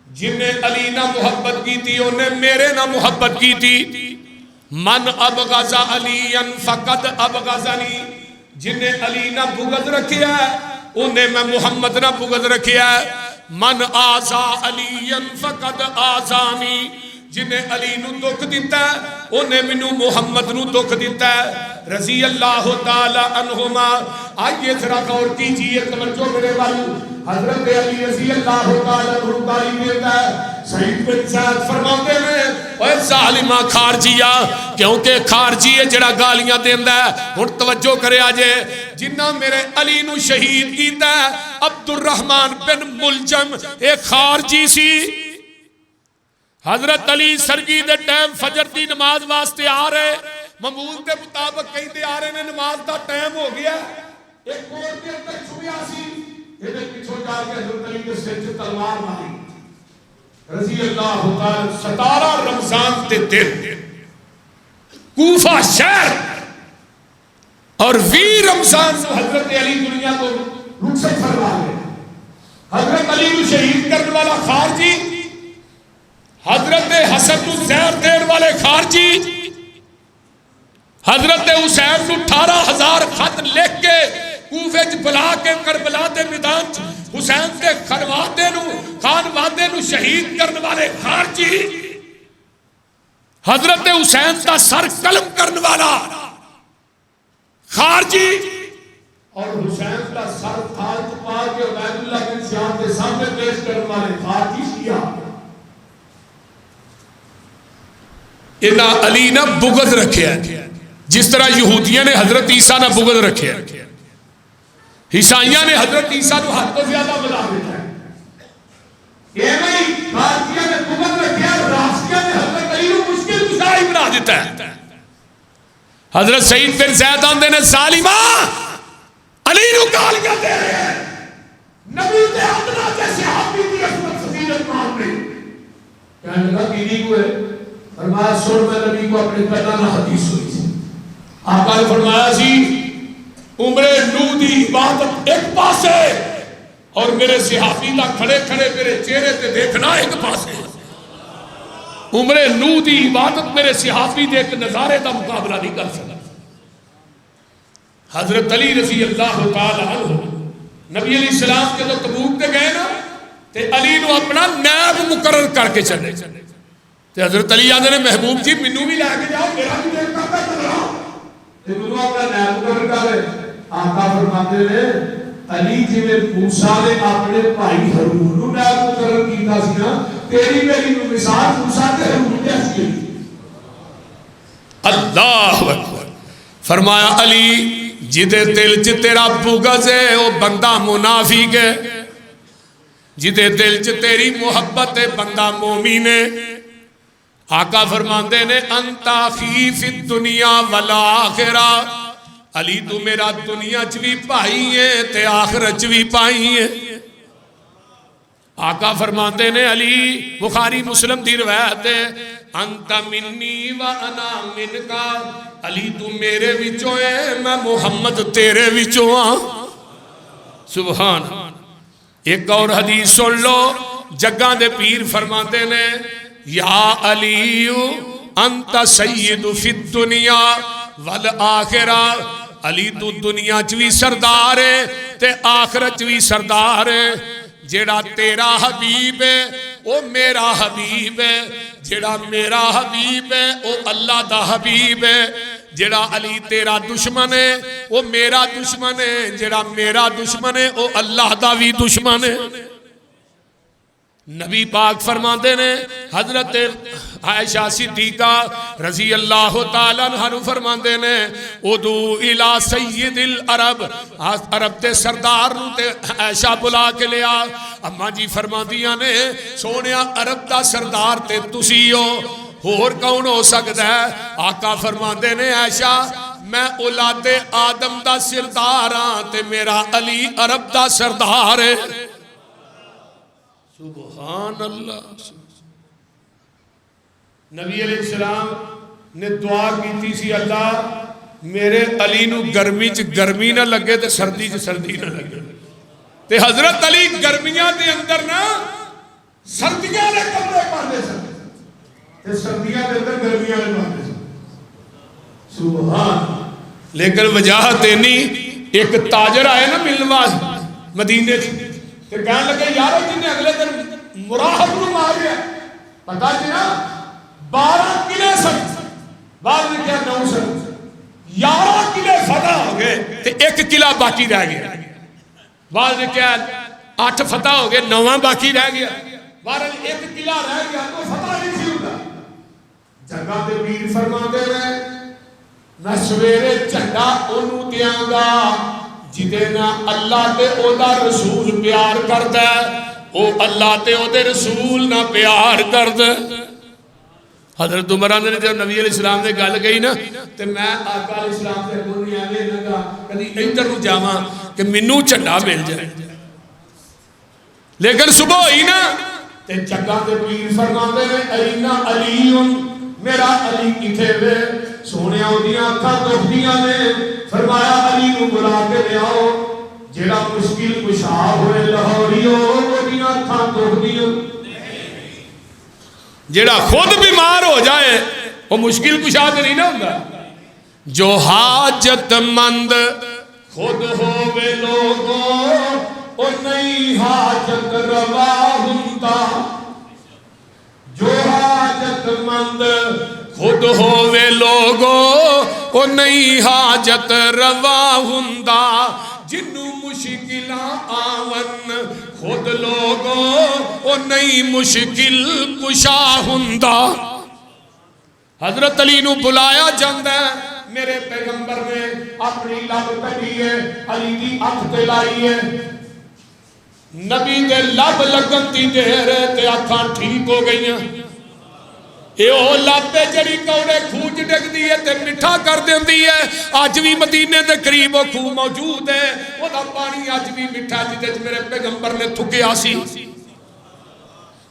جنہیں علی نہ محبت کی تھی انہیں میرے نہ محبت کی تھی. من ابغض علی فقد ابغضنی. جنہیں علی نہ بغض رکھیا ہے انہیں میں محمد نہ بغض رکھیا ہے. من آزا علی فقد آزانی. جنہیں علی نو دکھ دیتا ہے انہیں منو محمد نو دکھ دیتا ہے رضی اللہ تعالی عنہما. آئیے ذرا غور کیجئے توجہ میرے والو. حضرت علی رضی اللہ تعالی عنہ گالی دیتا ہے. سعید بن زیاد فرماتے ہیں اے ظالمہ خارجیہ کیونکہ خارجی ہے جڑا گالیاں دیندا ہے. ہن توجہ کرے آجے جنہ میرے علی نو شہید کیتا ہے عبد الرحمن بن ملجم ایک خارجی سی. حضرت علی سرگی دے ٹائم فجر دی نماز واسطے آ رہے معمول کے مطابق کہیں دے آ رہے نے نماز دا ٹائم ہو گیا. ایک اور دیر تک چھویا سی یہ پیچھے جا کے حضرت علی کے سر سے تلوار ماری رضی اللہ تعالی. 17 رمضان تے دن کوفہ شہر اور 20 رمضان سے حضرت علی دنیا کو رخصت فرما گئے. حضرت علی کو شہید کرنے والا خارجی حضرت حسن کو زہر دین والے خارجی حضرت حسین کو 18,000 خط لکھ کے کوفے چ بلا کے کربلا دے میدان حسین کے خانوادے نو شہید کرنے والے خارجی حضرت حسین کا سر قلم کرنے والا خارجی اور حسین کا سر تھال پا کے عبید اللہ بن زیاد کے سامنے پیش کرنے والے خارجی شیعہ. انہاں علی نہ بغض رکھے ہیں جس طرح یہودیاں نے حضرت عیسیٰ نہ بغض رکھے ہیں. عیسائیاں نے حضرت عیسیٰ کو حد تو زیادہ بلا دیتا ہے. ایویں خارجیاں نے بغض رکھے ہیں رافضیاں نے حضرت علی کو مشکل کشائی بنا دیتا ہے. حضرت سعید بن زید آندے نے ظالمہ علی نو گالیاں دے رہے ہیں، نبی دے ادنا تے صحابی دی عصمت فضیلت مان رہی. کہنے لگا کینی کو ہے؟ فرمایا سن میں نبی کو اپنے پہلا نہ حدیث ہوئی تھی. آقا نے فرمایا سی عمر نو دی عبادت ایک پاسے اور میرے صحابی دا کھڑے کھڑے میرے چہرے تے دیکھنا ایک پاسے. عمر نو دی عبادت میرے صحابی دے ایک نظارے دا مقابلہ نہیں کر سکتا. حضرت علی رضی اللہ تعالی عنہ نبی علیہ السلام کے تو تبوک تے گئے نا تے علی نو اپنا نائب مقرر کر کے چلے. تے حضرت علی آندے نے محبوب جی مینوں بھی لے کے جاؤ، میرا بھی دل کرتا چلا تے مینوں اپنا نائب مقرر کرے. آقا فرماتے نے علی جویں موسیٰ نے اپنے بھائی ہارون نو نائب مقرر کیتا سی نا، تیری میری مثال موسیٰ تے ہارون جیسی ہے. اللہ اکبر. فرمایا علی جدے دل چ تیرا بغض ہے وہ بندہ منافق ہے، جدے دل چ تیری محبت ہے بندہ مومن ہے. آقا فرماندے نے انت اخی فی الدنیا والآخرہ، علی تو میرا دنیا چ بھی بھائی ہے تے آخرت چ بھی بھائی ہے. آقا فرماندے نے علی بخاری مسلم دی روایت ہے انت منی و انا منکا، علی تو میرے وچوں ہے میں محمد تیرے وچوں ہاں. سبحان. ایک اور حدیث سن لو، جگاں دے پیر فرماتے نے یا علی انت سید فی الدنیا والآخرہ، علی تو دنیا چ بھی سردار ہے تے آخرت چ بھی سردار ہے. جیڑا تیرا حبیب ہے وہ میرا حبیب ہے، جیڑا میرا حبیب ہے وہ اللہ دا حبیب ہے. جیڑا علی تیرا دشمن ہے وہ میرا دشمن ہے، جیڑا میرا دشمن ہے وہ اللہ دا بھی دشمن ہے. نبی پاک فرماندے نے حضرت عائشہ صدیقہ رضی اللہ تعالیٰ عنہ فرماندے نے ادعو الی سید العرب، عرب تے سردار نو تے عائشہ بلا کے لیا. اماں جی فرماندیاں نے سونیا عرب دا سردار تے تسی ہو، اور کون ہو سکتا ہے؟ آقا فرماندے نے عائشہ میں اولاد آدم دا سردار ہاں تے میرا علی عرب دا سردار ہے. سبحان اللہ. نبی علیہ السلام نے دعا کی سی اللہ میرے علی نو گرمی چ گرمی نہ لگے تے سردی چ سردی نہ لگے. تے حضرت علی گرمیاں دے اندر نا سردیاں دے کپڑے پاندے سن تے سردیاں دے اندر گرمیاں دے پاندے سن. سبحان. لیکن وجاہت نہیں، ایک تاجر آئے نا ملوا مدینے سے کہ کہنے لگے یارو جن نے اگلے دن مراحب نو ماریا پتا جی نا 12 قلعے سن، بعد میں کیا 9 سن، 11 قلعے فتح ہو گئے تے ایک قلعہ باقی رہ گیا. بعد میں کیا 8 فتح ہو گئے 9 باقی رہ گیا. بہرحال ایک قلعہ رہ گیا تو فتح نہیں سی ہوتا. جگہ تے پیر فرماندے نے میں سویرے جھنڈا اونوں دیاں گا جدے نا اللہ تے او دا رسول پیار کردا ہے، او اللہ تے او دے رسول نہ پیار کردا. حضرت عمر نے جب نبی علیہ السلام نے گل کہی نا تے میں آقا علیہ السلام سے بولنی آنے لگا کدی ادھر نو جاواں کہ مینوں جھنڈا مل جائے. لیکن صبح ہوئی نا تے جگہ تے پیر فرماندے نے اینا علی میرا علی کتھے وے؟ سونے اودیاں اکھاں دکھدیاں نے. فرمایا علی نو بلا کے لے آؤ، جیڑا مشکل کشا ہوئے لاہوریو اودیاں اکھاں دکھدیاں. جیڑا خود بیمار ہو جائے وہ مشکل کشا تے نہیں نہ ہوندا. جو حاجت مند خود ہووے لوگوں او نہیں حاجت روا ہوندا. جو حاجت مند خود ہووے لوگوں او نہیں حاجت روا ہوندا. جنوں مشکلاں آون خود لوگوں او نہیں مشکل کشا ہوندا. حضرت علی نو بلایا جاندا ہے، میرے پیغمبر نے اپنی لب کٹی ہے، علی دی اکھ تے لائی ہے. نبی دے لب لگن دی دیر تے اکھاں ٹھیک ہو گئیاں. یہ لب ہے جڑی کوڑے خوہ چ ڈگدی ہے تے میٹھا کر دیندی ہے. اج بھی مدینے دے قریب وہ خوہ موجود ہے، وہ دا پانی اج بھی میٹھا جدے چ میرے پیغمبر نے تھکیا سی.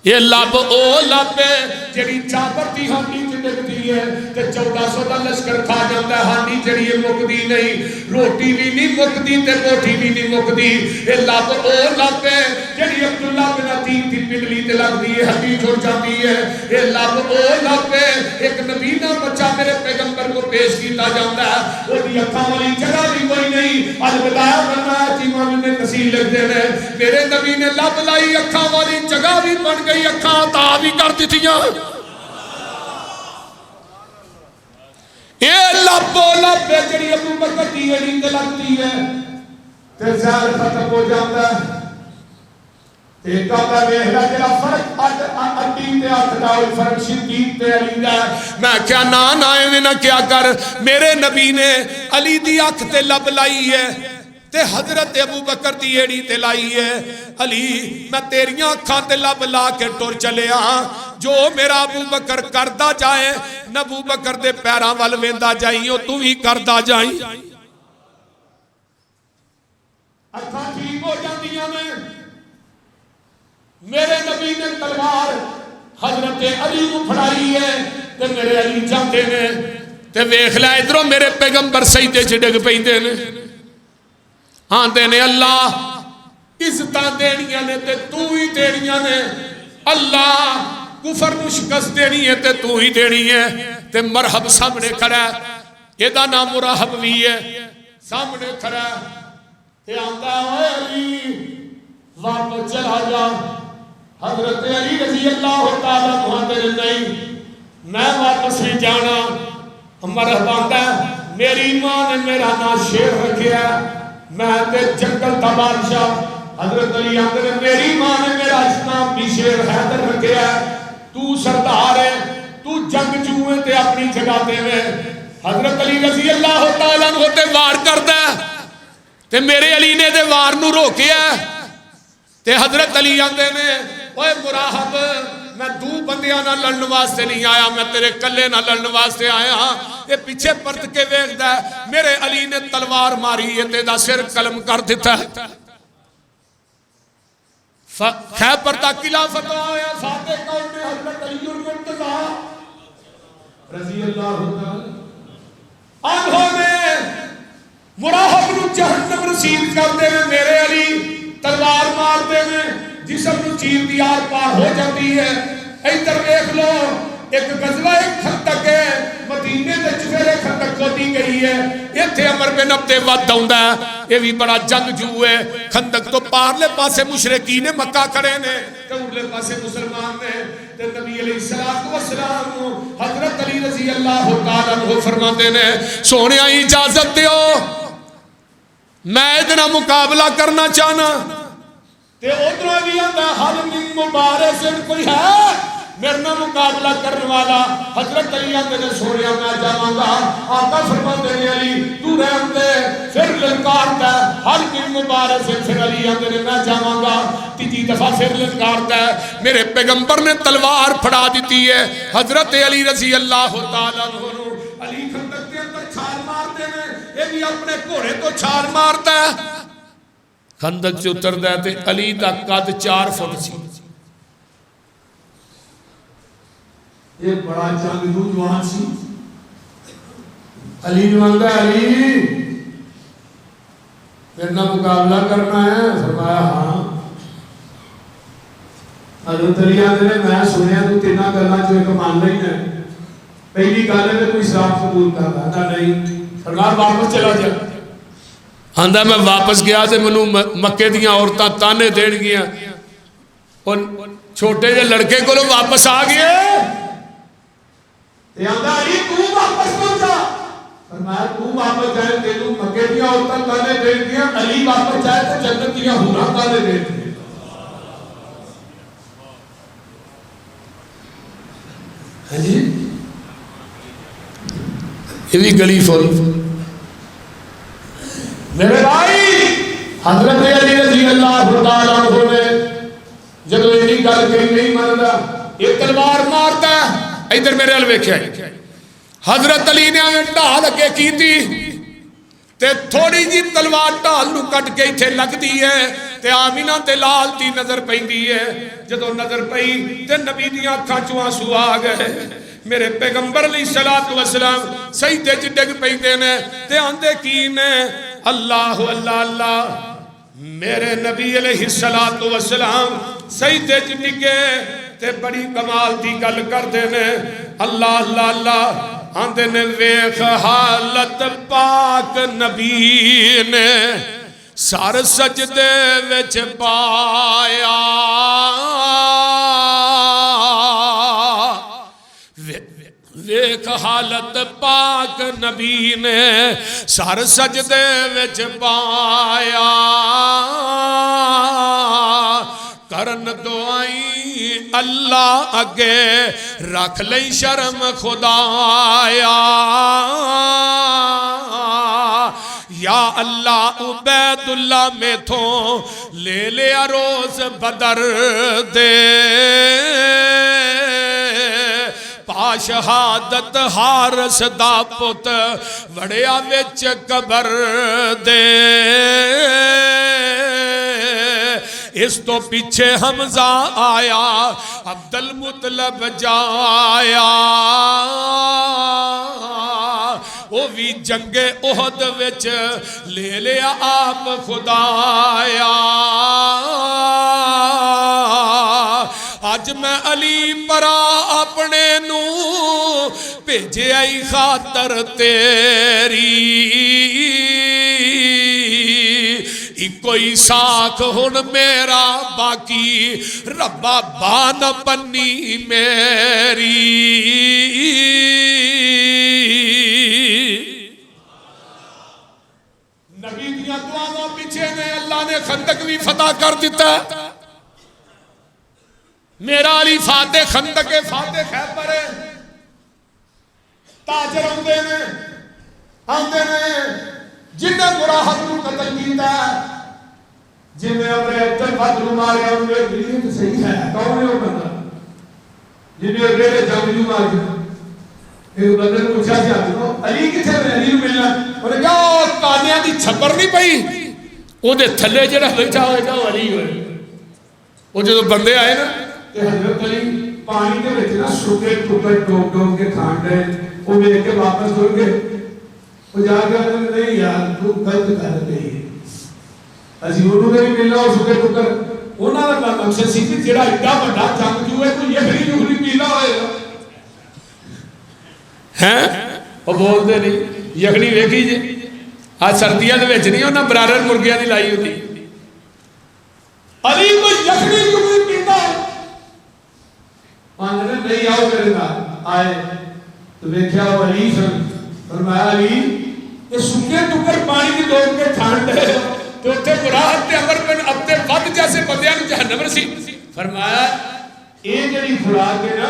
یہ لب او لب ہے جڑی چابر دی ہانڈی چ ڈگدی ہے تے 1400 دا لشکر کھا جاندا ہے. ہانڈی جڑی ہے مکدی نہیں، روٹی بھی نہیں مکدی تے روٹی بھی نہیں مکدی. یہ لب او لب ہے جڑی عبداللہ بن عتیق دی پنڈلی تے لگدی ہے، ہڈی جڑ جاندی ہے. یہ لب او لب ہے ایک نبی دا بچہ میرے پیغمبر کو پیش کیتا جاندا ہے، وہ دی اکھاں والی جگہ بھی کوئی نہیں. الوداع بننا امام ابن کثیر لکھدے نے میرے نبی نے لب لائی اکھاں والی جگہ بھی بن گئی، اکھاں عطا بھی کر دتیاں. یہ لب او لب ہے جڑی ابو بکر دی ایڑی تے لگدی ہے تے زہر ختم ہو جاندا ہے. تے کہتا ویکھ لے جڑا فرق اڈی تے ہتھ دا ہوئی فرق صدیق تے علی دا. میں کیا نا ایویں نہ کیا کر. میرے نبی نے علی دی اکھ تے لب لائی ہے تے حضرت ابو بکر دی ایڑی تے لائی ہے. علی میں تیریاں اکھاں تے لب لا کے ٹر چلیا، جو میرا ابو بکر کردا جائے نہ ابو بکر دے پیراں ول ویندا جائیں، او تو ہی کردا جائیں. اکھاں ٹھیک ہو جاندیاں نے. میرے نبی نے تلوار حضرت علی کو پھڑائی ہے تے میرے علی جاندے نے تے ویکھ لے ادھروں میرے پیغمبر سجدے چ ڈگ پیندے نے. آندے نے اللہ عزتاں دینیاں نے تے تو ہی دینیاں نے، اللہ کفر نو شکست دینی ہے تے تو ہی دینی ہے. تے مرحب سامنے کھڑا ہے، یہ دا نام مرحب بھی ہے، سامنے کھڑا ہے تے آندا اے علی واپس چلا جا. حضرت علی رضی اللہ تعالیٰ عنہ نہیں میں واپس نہیں جانا. مرحب آندا ہے میری ماں نے میرا نام شیر رکھیا، میں تے جنگل دا بادشاہ. حضرت علی آندے نے میری ماں نے میرا نام بھی شیر حیدر رکھیا ہے، تو سردار ہے، تو جنگ جوئے تے اپنی جگہ دے میں. حضرت علی رضی اللہ تعالیٰ عنہ تے وار کردا ہے تے میرے علی نے دے وار نو روکیا تے حضرت علی آندے نے اوے مراحب میں دو بندیاں نہ لڑن واسطے نہیں آیا، میں تیرے کلے نہ لڑن واسطے آیا. یہ پیچھے پرت کے ویکھدا ہے میرے علی نے تلوار ماری ہے تے دا سر قلم کر دیتا ہے. خیبر دا قلعہ فتح ہویا فاتح کون نے حضرت علی المرتضیٰ رضی اللہ عنہ نے مراحب نو جہنم رسید کرتے ہیں. میرے علی تلوار مارتے ہیں، جسم نو چیر دی آر پار ہو جاتی ہے. ادھر دیکھ لو ایک غزوہ ایک خندق ہے مدینے دے چفیرے خندق کھودی گئی ہے. ایتھے عمر بن عبد ود آوندا ہے، یہ بھی بڑا جنگجو ہے. خندق تو پارلے پاسے مشرکین مکہ کھڑے نے تے اورلے پاسے مسلمان نے. تے نبی علیہ الصلوۃ والسلام حضرت علی رضی اللہ تعالی عنہ فرماتے نے سونیا اجازت دیو میں اتنا مقابلہ کرنا چاہنا. تے ادھروں بھی آندا حل من مبارز کوئی ہے میرے نہ مقابلہ کرنے والا. حضرت علی آندے نے سونیا میں جاواں گا. آقا فرماتے نے علی تو رہن دے. پھر للکارتا ہے حل من مبارز. پھر علی آندے نے میں جاواں گا. تیجی دفعہ پھر للکارتا ہے. میرے پیغمبر نے تلوار پھڑا دیتی ہے. حضرت علی رضی اللہ تعالیٰ عنہ علی خندق کے اندر چھال مارتے ہیں، یہ بھی اپنے گھوڑے تو چھال مارتا ہے. خندق سے اتردا ہے تے علی دا قد 4 فٹ سی. یہ بڑا جنگجو جوان سی. علی نے آندا علی میرے نال مقابلہ کرنا ہے؟ فرمایا ہاں. حضرت علی آندے نے میں سنیا تو تیناں گلاں چوں ایک مان لئی ہے. پہلی گل ہے کہ کوئی اسلام قبول کردا نہیں. فرمایا واپس چلا جا. آندا میں واپس گیا تے مینوں مکے دیاں عورتاں تانے دین گیاں، اور چھوٹے جے لڑکے کولوں واپس آ گئے. تے آندا علی تو واپس پہنچا. فرمایا تو واپس جائے تینوں مکے دیاں عورتاں تانے دین گیاں، علی واپس جائے تے جنت دیاں حوراں تانے دین گیاں. ہاں جی یہ بھی گلی فل. میرے بھائی حضرت علی رضی اللہ تعالیٰ عنہ نے جب یہ گل کہی نہیں مانتا، یہ تلوار مارتا ہے ادھر میرے ال ویکھیا حضرت علی نے ڈھال اگے کیتی تے تھوڑی جی تلوار ڈھال نو کٹ کے ایتھے لگدی ہے تے آمینہ تے لال دی نظر پیندی ہے جدوں نظر پئی تے نبی دیاں اکھاں چوں آنسو آ گئے میرے پیغمبر علیہ الصلوۃ والسلام سجدے چ ڈگ پیندے نے تے آندے کی نے اللہ اللہ اللہ میرے نبی علیہ الصلوۃ والسلام سجدے چ ڈگے تے بڑی کمال دی گل کردے نے اللہ اللہ اللہ آندے نے ویکھ حالت پاک نبی نے سر سجدے وچ پایا ویکھ حالت پاک نبی نے سر سجدے وچ پایا کرن دعائی اللہ اگے رکھ لئی شرم خدایا یا اللہ عبید اللہ میں تھوں لے لیا روز بدر دے پا شہادت حارس دا پت وڑیا وچ قبر دے اس تو پیچھے حمزہ آیا عبد المطلب جایا وہ بھی جنگ احد وچ لے لیا آپ خدایا آج میں علی پرا اپنے نو بھیجے آئی خاطر تیری کوئی ساکھ ہن میرا باقی ربا بان بنی میری نبی دیا دعاواں پیچھے نے اللہ نے خندق بھی فتح کر دیتا میرا علی فاتح خندق فاتح خیبر تاجر آندے نے جنہیں مراحت کو قتل کیتا ہے جنہیں اپنے ابتر بدر مارے انہیں گریت صحیح ہے کون ہے وہ بندہ جنہیں اگلے جنگلو مارے ایک بندے نے پوچھا جاتا علی کتے میں علی ملنا انہوں نے کہا کانیاں دی چھپر نہیں پئی وہ دے تھلے جڑا بیٹھا ہوئے جاؤ علی ہوئے وہ جو بندے آئے نا کہ حضرت علی پانی کے بیٹھے نا سکے ٹکڑ ٹوک ٹوک کے کھانڈ رہے وہ میرے کے واپس ہو گئے وہ جا کے نہیں یار تو غلط کر رہی ہے اسی انہوں نے بھی ملنا اور سکے ٹکڑ انہوں نے مقصد سی کہ جڑا ایڈا بڑا جنگ جو ہے کوئی یخنی یخنی پیلا ہوئے گا ہیں وہ بول دے نہیں یخنی ویکھی جی آج سردیاں دے وچ نہیں انہاں برارر مرغیاں دی لائی ہوتی علی کو یخنی یخنی پیتا ہے آنے نہیں آؤ میرے نال آئے تو دیکھا وہ علی سن فرمایا علی یہ سکے ٹکر پانی کی دوڑ کے ٹھانڈ ہے تو اتھے براہت تے عمر بن عبد ود جیسے بندیاں نے جہنم رسی فرمایا یہ جڑی خوراک ہے نا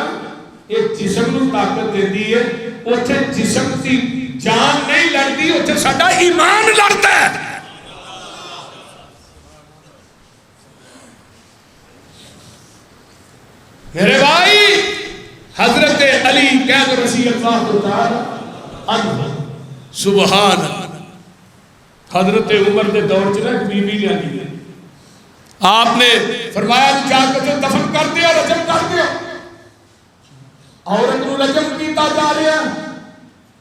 یہ جسم نو طاقت دیتی ہے اتھے جسم کی جان نہیں لڑتی اتھے ساڈا ایمان لڑتا ہے میرے بھائی حضرت علی قید رضی اللہ تعالی عنہ سبحان حضرت عمر دے دور چ ایک بی بی لیا دی آپ نے فرمایا جا کے دفن کر دیا رجم کر دیا عورت نو رجم کیتا جا رہا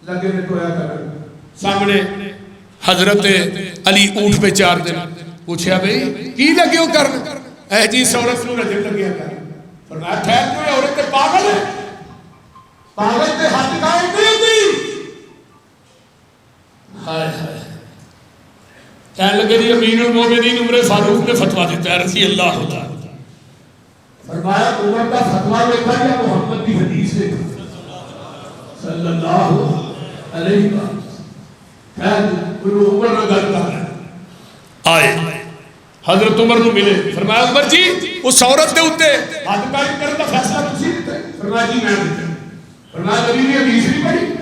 لگے نے کویا کر سامنے حضرت علی اونٹ پہ چار دن پوچھا بھئی کی لگیو کرنا اے جی عورت نو رجم لگیا کر فرمایا ٹھہر کوئی عورت پاگل ہے پاگل تے ہاتھ قائم نہیں ہوتی ہائے ہائے کہنے لگے جی امیر المومنین عمر فاروق نے فتویٰ دیتا ہے رضی اللہ تعالی فرمایا عمر کا فتویٰ دیکھا یا محمد کی حدیث دیکھا صلی اللہ علیہ وسلم عمر نہ گل کر رہے آئے حضرت عمر نو ملے فرمایا عمر جی اس عورت دے ہوتے ہاتھ قائم کرنے کا فیصلہ تسی دیتا ہے فرمایا جی میں دیتا فرمایا نبی نے حدیث نہیں پڑھی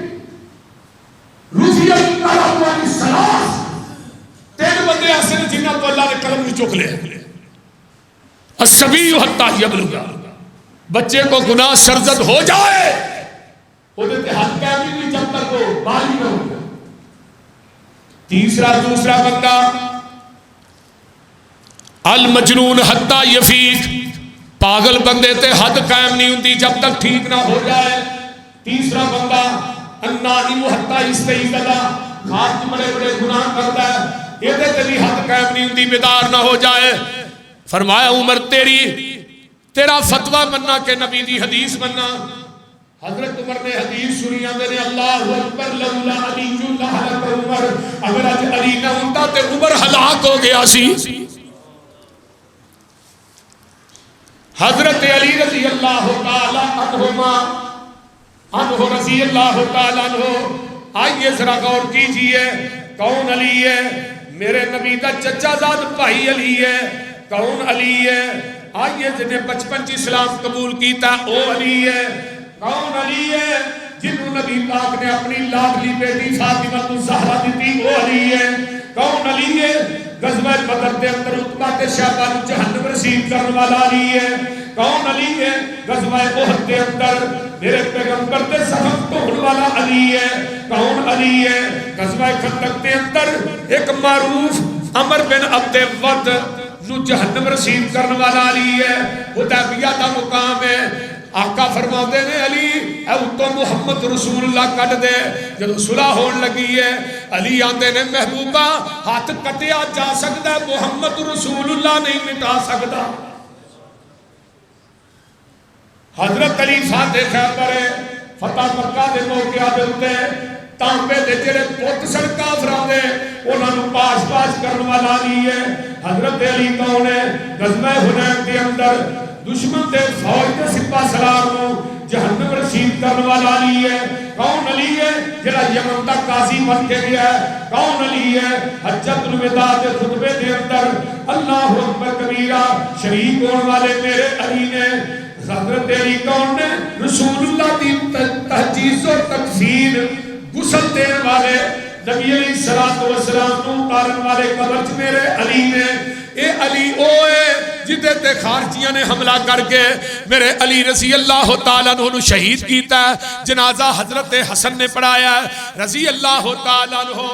روزی القلم الثلاث تین بندے ایسے نے جنہاں کو اللہ نے قلم میں چوک لیا الصبی حتی یبلغ بچے کو گناہ سرزد ہو جائے بالغ نہ ہو جائے۔ دوسرا بندہ المجنون حتی یفیق، پاگل بندے تے حد قائم نہیں ہوتی جب تک ٹھیک نہ ہو جائے۔ تیسرا بندہ النائم حتی یستیقظ، رات بڑے بڑے گناہ کرتا ہے، یہ تے بھی حد قائم نہیں ہوتی بیدار نہ ہو جائے۔ فرمایا عمر تیرا فتویٰ مننا کہ نبی دی حدیث مننا۔ حضرت عمر نے حدیث سنی آندے نے اللہ اکبر لولا علی لہلک عمر، اگر اج علی نہ ہوندا تے عمر ہلاک ہو گیا سی۔ حضرت علی رضی اللہ تعالی عنہما عنہ رضی اللہ تعالی عنہ، آئیے ذرا غور کیجئے کون علی ہے؟ میرے نبی کا چچا زاد بھائی علی ہے۔ کون علی ہے؟ آئیے جنہیں بچپن چ اسلام قبول کیتا او علی ہے۔ کون علی ہے؟ جنہوں نبی پاک نے اپنی لاڈلی بیٹی فاطمہ الزہرا دی وہ علی ہے۔ کون علی ہے؟ غزوہ بدر کے اندر عتبہ کے شہبہ نو جہنم رسید کرنے والا علی ہے۔ کون علی ہے؟ غزوہ احد کے اندر میرے پیغمبر کے زخم دھونے والا علی ہے۔ کون علی ہے؟ غزوہ خندق کے اندر ایک معروف عمر بن عبد ود نو جہنم رسید کرنے والا علی ہے۔ حدیبیہ دا مقام ہے۔ آقا فرماتے ہیں علی اے اتو محمد رسول اللہ کٹ دے۔ جب صلح ہون لگی ہے علی آندے نے محبوبہ ہاتھ کٹیا جا سکتا ہے، محمد رسول اللہ نہیں مٹا سکتا۔ حضرت علی فاتح خیبر فتح مکہ دے موقع دے ہوتے تانبے دے جڑے بت سن کافراں دے انہاں نو پاش کرن والا علی ہے۔ حضرت علی کون ہے؟ غزوہ حنین دے اندر دشمن دے فوج دے سپاہ سالار نو جہنم رسید کرنے والا علی ہے۔ کون علی ہے؟ جڑا یمن دا قاضی بن کے گیا ہے۔ کون علی ہے؟ حجۃ الوداع دے خطبے دے اندر اللہ اکبر کبیرہ شریک ہونے والے میرے علی نے۔ حضرت علی کون نے؟ رسول اللہ دی تہجیز و تکفیر غسل دینے والے نبی علیہ السلام نو اتارن والے قبر چ میرے علی نے۔ اے علی اوے جدے تے خارجیاں نے حملہ کر کے میرے علی رضی اللہ تعالیٰ عنہ شہید کیتا ہے۔ جنازہ حضرت حسن نے پڑھایا ہے رضی اللہ تعالیٰ عنہ۔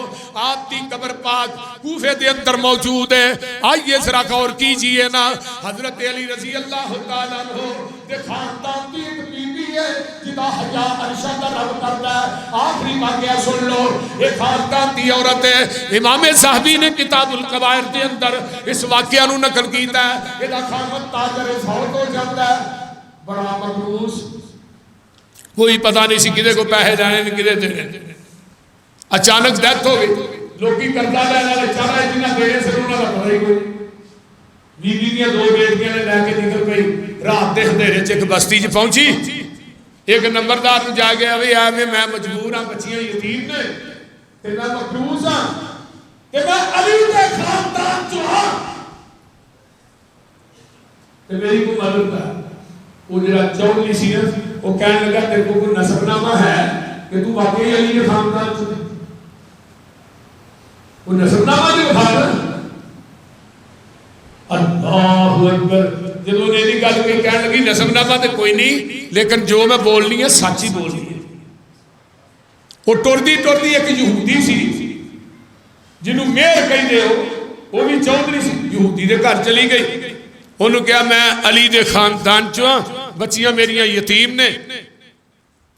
آپ دی قبر پاک کوفے دے اندر موجود ہے۔ آئیے ذرا غور کیجئے نا، حضرت علی رضی اللہ تعالیٰ عنہ دے خاندان دی ایک بی بی ہے جدا حیا عرشہ دا رب کرتا ہے۔ آخری واقعہ سن لو، ایک خاندان دی عورت ہے۔ امام صاحبی نے کتاب القبائر دے اندر اس واقعہ نو نقل کیتا ہے۔ یہ خامد تاجر فوت ہو جاتا ہے، بڑا مقروض، کوئی پتہ نہیں سی کدے کو پیسے جانے نے کدے دینے۔ اچانک ڈیتھ ہو گئی، لوگی قرضہ لینے والے چارہ جنہ دینے سے انہوں نے پڑھائی کوئی۔ بیوی دیا دو بیٹیاں نے لے کے نکل گئی، رات دے اندھیرے چ ایک بستی چ پہنچی۔ ایک نمبردار جا گیا بھی میں مجبور ہاں، بچیاں یتیم نے تے میں مقروض ہاں کہ میں علی دے خاندان چ ہاں تے میری کو مدد ہے۔ وہ جڑا چودھری سی نا وہ کہنے لگا تیرے کو کوئی نسب نامہ ہے کہ تو واقعی علی کے خاندان سے؟ کوئی نسب نامہ جو بھاگا اللہ اکبر۔ جب انہیں نہیں گل کوئی کہنے لگی نسب نامہ تو کوئی نہیں، لیکن جو میں بولنی ہے سچ ہی بولنی ہے۔ وہ ٹردی ٹردی ایک یہودی سی جنہوں میر کہی دے ہو، وہ بھی چودھری سی، یہودی دے گھر چلی گئی۔ انہوں کہا میں علی دے خاندان چواں، بچیاں میریاں یتیم نے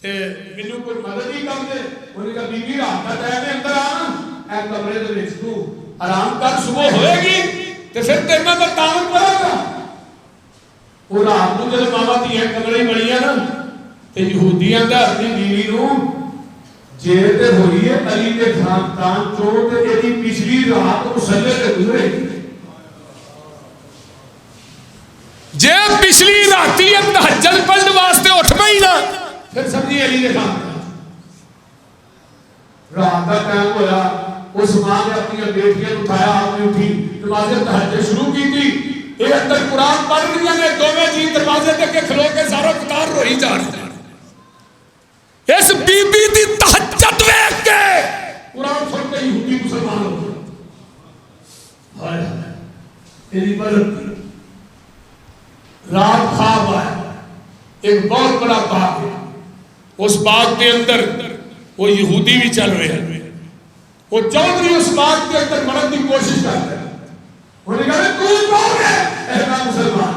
تے مینوں کوئی مدد ہی کر دے۔ انہوں کہا بی بی رات کا ٹائم ہے، اندر آنا اے کمرے دے وچ تو آرام کر، صبح ہوئے گی تے پھر تیرے میں تعاون کرے گا۔ وہ رات کو جب ماما دیا کمرے بڑی نا تے یہودیاں دا اپنی بیوی نو جے تے ہوئی ہے علی دے خاندان چوں تے ایدی پچھلی رات مصلی تے گزرے جے پچھلی راتی تہجد پڑھن واسطے اٹھ پئی نا پھر سمجھی علی دے خاندان۔ رات کا ٹائم ہویا، اس ماں نے اپنی بیٹیاں اٹھایا، آپ نے اٹھی نماز تہجد شروع کی تھی۔ یہ اندر قرآن پڑھ رہی ہیں، دوویں جی دروازے تک کے کھلو کے زارو قطار روئی جا رہے ہیں۔ اس بی بی دی تہجد ویکھ کے قرآن سن کے یہودی مسلمان ہو گئے۔ ہائے ہائے تیری برکت۔ رات خواب آیا، ایک بہت بڑا باغ ہے، اس باغ کے اندر وہ یہودی بھی چل رہے ہیں، وہ چودھری اس بات کے اندر مرد کی کوشش کرتے ہیں. انہوں نے کہا تو کون ہے؟ اے مسلمان.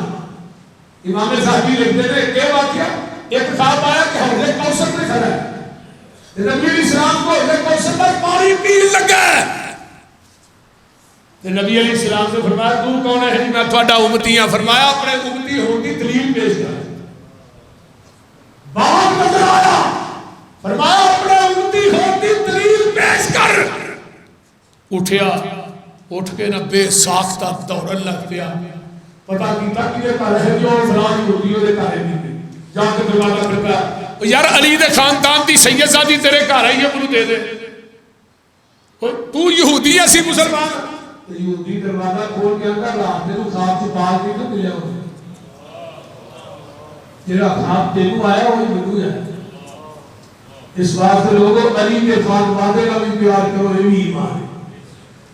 امام صاحبی لکھتے تھے کیا واقعہ، ایک خواب آیا کہ حضرت کوثر میں کھڑا ہے، نبی علیہ السلام کو حضرت کوثر پر پانی پین لگا ہے. نبی علیہ السلام نے فرمایا تو کون ہے؟ میں تھوڑا امتی ہاں. فرمایا اپنے امتی ہوتی دلیل پیش کر. باغ نظر آیا، فرمایا اپنے امتی ہوتی دلیل پیش کر. اٹھیا، اٹھ کے نہ بے ساختہ دوڑن لگ پیا. پتا کیتا کہ یہ گھر ہے جو فلاں یہودی دے گھر ہے، جا کے دروازہ کھڑکایا، یار علی دے خاندان دی سید زادی تیرے گھر آئی ہے، مجھے دے دے. تو یہودی ہے سی مسلمان. یہودی دروازہ کھول کے اندر رات میں تو خواب سے پال کے تو ملے ہوئے جیڑا خواب تینوں آیا وہی مجھو ہے. اس بات سے لوگوں علی کے خاندان کا بھی پیار کرو، یہ بھی ایمان ہے.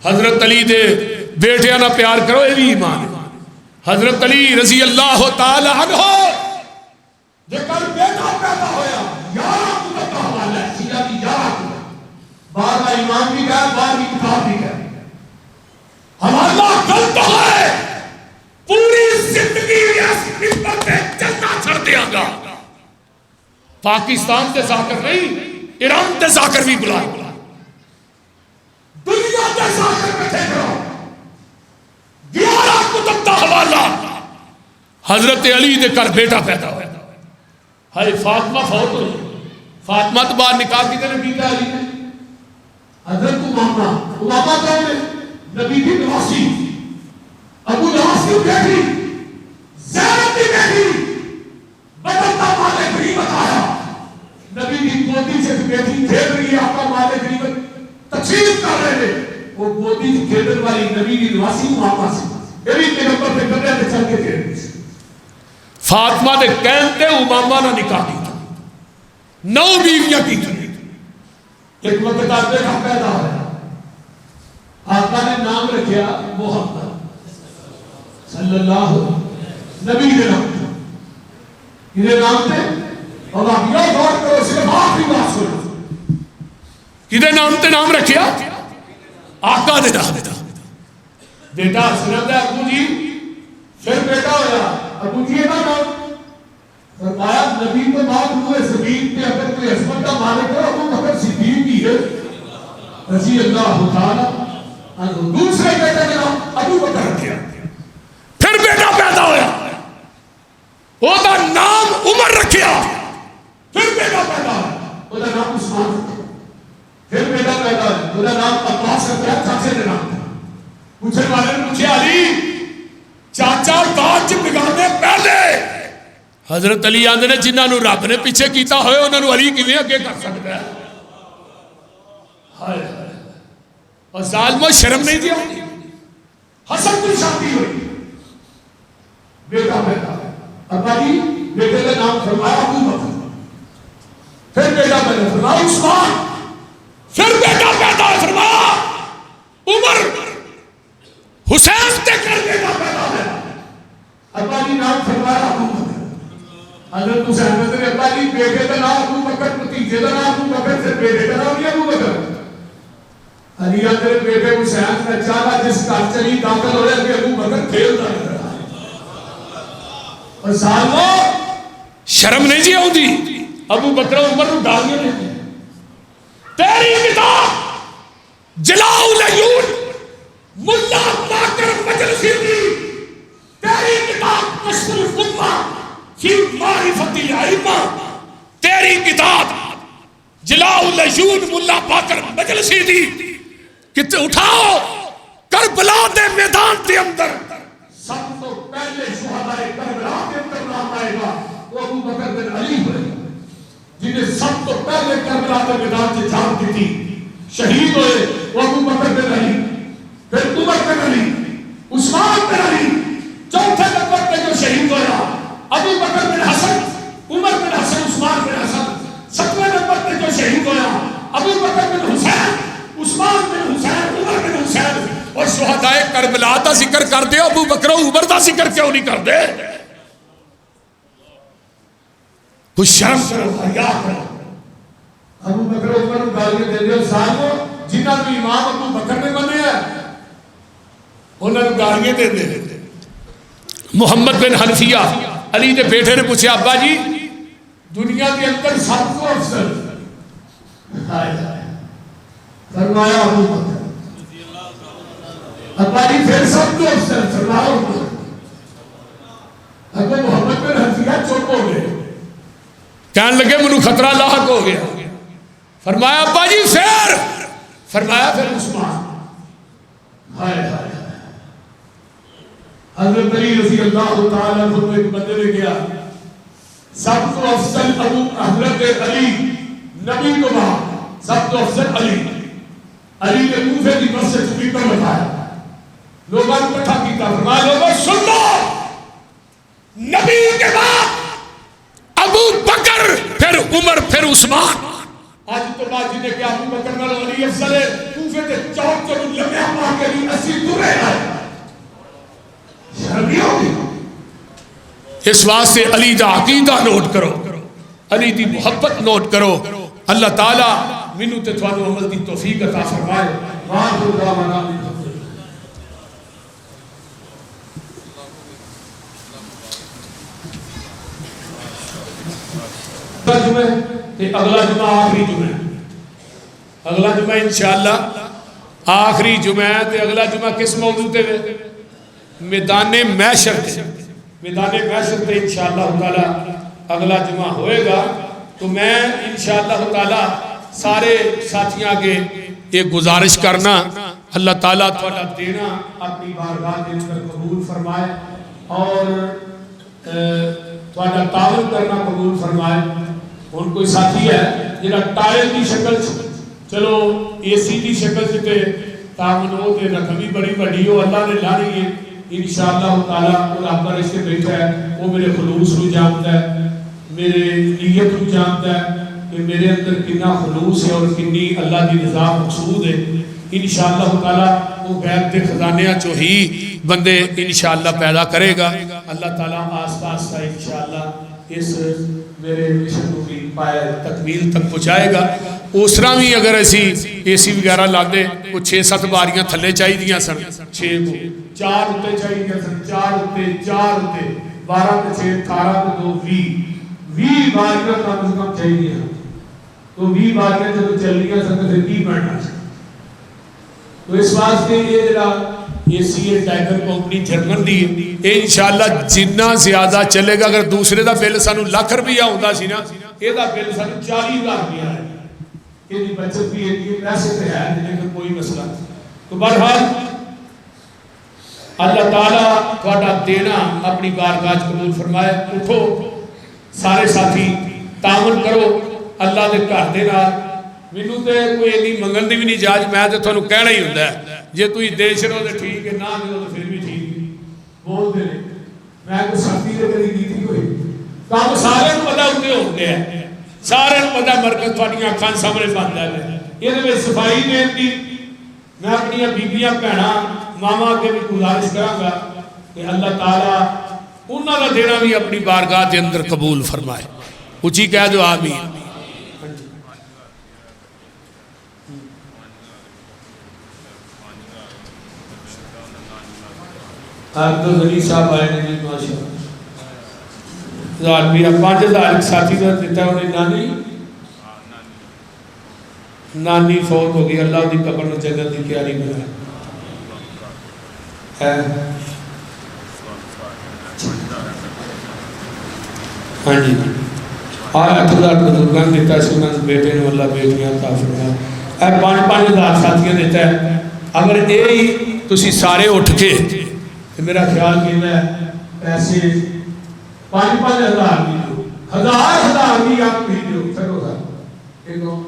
حضرت علی دے بیٹیاں نہ پیار کرو، یہ بھی ایمان ہے. حضرت علی رضی اللہ تعالی عنہ جے کل بیٹا پیدا ہویا 11 کتب کا حوالہ ہے، سیدھا کی 11 کتب، 12 ایمان بھی گئے، 12 کتاب بھی گئے. حوالہ غلط ہے، پوری زندگی اس خدمت میں چلنا چھڑ دیا گا. پاکستان تے ذاکر نہیں، ایران تے ذاکر بھی بلا، دنیا تے ذاکر بیٹھے کرو. 11 کتب کا حوالہ. حضرت علی دے کر بیٹا پیدا ہوا. ہائے فاطمہ فوت ہوئی. فاطمہ تو بعد نکاح کی نے کیتا علی نے. حضرت امامہ کون ہے؟ نبی کی نواسی، ابو لہب کی بیٹی، زینب کی بیٹی. بدلتا مال غریب آیا، نبی کی گودی سے بیٹی کھیل رہی ہے، آپ کا مال غریب تقسیم کر رہے ہیں. وہ گودی سے کھیلنے والی نبی کی نواسی امامہ سے ایک کے نمبر پہ گدے پہ چل کے کھیل رہی ہے. فاطمہ نے کہتے امامہ نہ نکاح کی، 9 بیویاں کی تھی. ایک وقت آپ کا پیدا ہوا، آقا نے نام رکھیا محمد صلی اللہ نبی کے نام تھے، یہ نام تھے. اور آپ یہ غور کرو، صرف آخری بات سنو، یہ نام تے نام رکھیا آقا دے نام تھا. بیٹا سنت ہے ابو جی، پھر بیٹا ہویا ابو جی کا نام. فرمایا نبی کے بعد ہوئے زمین پہ اگر کوئی عظمت کا مالک ہے ابو بکر صدیق ہی ہے رضی اللہ تعالی. دوسرے بیٹے کا نام ابو بکر رکھا. پھر بیٹا پیدا ہوا، وہ دا نام عمر رکھیا. پھر بیٹا پیدا ہوا، وہ دا نام عثمان رکھیا. پھر بیٹا پیدا ہوا، وہ دا نام عباس رکھیا، چاچے کے نام تھا. پوچھے والے نے پوچھے علی چاچا کاج بگانے پہلے. حضرت علی آندے نے جنہاں نو رب نے پیچھے کیتا ہوئے انہاں نو علی کیویں اگے کر سکتا ہے. ہائے ہائے. اور ظالمو شرم نہیں دیا. حسن کی شادی ہوئی، بیٹا پیدا. ابا جی بیٹے کا نام فرمایا ابو بکر. پھر بیٹا پیدا فرمایا عثمان. پھر بیٹا پیدا فرمایا عمر. حسین تے کر بیٹا پیدا ہے. ابا جی نام فرمایا ابو بکر. حضرت حسین نے ابا جی بیٹے کا نام ابو بکر، بھتیجے کا نام ابو بکر، پھر بیٹے کا نام ابو بکر. علی اندر بیٹے حسین کا چالا جس گھر چلی داخل ہو جائے کہ ابو بکر کھیلتا نظر آیا. اور ظالمو شرم نہیں جی آؤں دی. ابو بکر عمر کو گالیاں دیتے ہیں. تیری کتاب جلاء العیون ملا باقر مجلسی دی، تیری کتاب کشف الغمہ فی معرفت الائمہ، تیری کتاب جلاء العیون ملا باقر مجلسی دی. کتنے اٹھاؤ کربلا دے میدان دے اندر سب تو پہلے شہداء کربلا کے اندر نام آئے گا وہ ابو بکر بن علی ہوئے، جنہیں سب تو پہلے کربلا کے میدان سے جان دی تھی، شہید ہوئے وہ ابو بکر بن علی. پھر عمر بن علی، عثمان بن علی. چوتھے نمبر پہ جو شہید ہوا ابو بکر بن حسن، عمر بن حسن، عثمان بن حسن. 7ویں نمبر پہ جو شہید ہوا ابو بکر بن حسین، عثمان بن حسین، عمر بن حسین. اور شہداء کربلا دا ذکر کر دے، ابو بکر و عمر دا ذکر کیوں نہیں کر دے؟ کچھ شرم کرو، حیا کرو. ابو بکر و عمر گالیاں دے ہو ساتھ جنہوں نے امام ابو بکر نے منیا انہوں نے گالیاں دے محمد بن حنفیہ علی کے بیٹے نے پوچھا ابا جی دنیا کے اندر سب کو افضل فرمایا ابو بکر ابا جی پھر سب کو افضل فرمایا ابو بکر ابو محمد بن حنفیہ چپ ہو گئے کہنے لگے منو خطرہ لاحق ہو گیا فرمایا ابا جی پھر فرمایا پھر عثمان ہائے ہائے حضرت علی رضی اللہ تعالیٰ عنہ ایک بندے نے کیا سب تو افضل ابو حضرت علی نبی کو بعد سب تو افضل علی علی نے کوفے کی مسجد سپیکر بتایا لوگوں کو اکٹھا کیا فرمایا لوگوں سن لو نبی کے بعد ابو بکر پھر عمر پھر عثمان آج تو بات جی نے کیا ابو بکر نال علی افضل ہے کوفے کے چوک چوک لمحے پا کے لیے اسی دورے آئے شرمی ہوگی اس واسطے علی دا عقیدہ نوٹ کرو علی دی محبت نوٹ کرو اللہ تعالیٰ منو تے تھوانو عمل دی توفیق عطا فرمائے واہ دعوانا جمعہ تے اگلا جمعہ آخری جمعہ اگلا جمعہ انشاءاللہ آخری جمعہ تے اگلا جمعہ کس موضوع تے میدان محشر تے میدان محشر تے انشاءاللہ تعالی اگلا جمعہ ہوئے گا تو میں انشاءاللہ تعالی سارے ساتھیاں کے ایک گزارش کرنا اللہ تعالیٰ تھوڑا دینا اپنی بارگاہ کے اندر قبول فرمائے اور تھوڑا تعاون کرنا قبول فرمائے ان کوئی ساتھی ہے جنہا ٹائل کی شکل چلو اے سی کی شکل سے تعاون ہو تے رقمی بڑی بڑی ہو اللہ نے لانی ہے انشاءاللہ تعالیٰ اور آپ کا رشتے بیٹھا ہے وہ میرے خلوص کو جانتا ہے میرے نیت کو جانتا ہے کہ میرے اندر کنا خلوص ہے اور کنی اللہ کی رضا مقصود ہے انشاءاللہ تعالیٰ وہ غیب کے خزانیاں جو ہی بندے انشاءاللہ پیدا کرے گا اللہ تعالیٰ آستہ آستہ انشاءاللہ اس میرے مشن کو بھی پائے تکمیل تک پہنچائے گا اسرا بھی اگر ایسی اے سی وغیرہ لاندے وہ 6-7 باریاں تھلے چاہی دیا سن 6 کو 4 ہوتے چاہی دیا سن 4 ہوتے 12 تے 6 18 تے 2 20 باریاں کم سے کم چاہی دیا تو 20 باریاں جب چل رہی ہیں سن تو پھر بڑھنا تو اس واسطے یہ جڑا اے سی اے ٹائگر کمپنی جرمن دی اے انشاءاللہ جنہ زیادہ چلے گا اگر دوسرے دا بل سانو لاکھ روپیہ ہوتا سی نا یہ دا بل سانو 40,000 روپیہ ہے یہ دی بچت بھی ہے پیسے تے ہے لیکن کوئی مسئلہ تو بہرحال اللہ تعالیٰ تھوڑا دینا اپنی بارگاہ قبول فرمائے اٹھو سارے ساتھی تعاون کرو اللہ دے گھر دے نال مینوں تے کوئی اتنی منگن دی بھی نہیں جاج میں تے تھانوں کہنا ہی ہوندا ہے جے تسی دے چھڑو تے ٹھیک ہے نہ دیو تے پھر بھی ٹھیک بول دے میں کوئی سختی تے کری کیتی کوئی کام سارے نوں پتہ ہوندے ہوندے ہیں سارے نوں پتہ مرکز تھوڑیاں اکھاں سامنے بندا ہے یہ وچ صفائی دین دی میں اپنی بیبیاں بہناں ماما کے بھی گزارش کراں گا کہ اللہ تعالیٰ انہاں دا دینا بھی اپنی بارگاہ دے اندر قبول فرمائے اونچی کہہ دو آمین آپ تو غنی صاحب آئے نے جی ماشاء 1000 روپیہ 5000 ایک ساتھی کا دیتا ہے انہیں نانی فوت ہو گئی اللہ دی قبر میں جنت دی کیاری بنا ہے ہاں جی 8000 بزرگان دیتا ہے سنن بیٹے نے اللہ بیٹیاں عطا فرمائے اے 5,000 ساتھیاں دیتا ہے اگر یہی تسی سارے اٹھ کے میرا خیال کہنا ہے پیسے 5,000 دیو 1000 بھی آپ دیو چلو سر ایک دو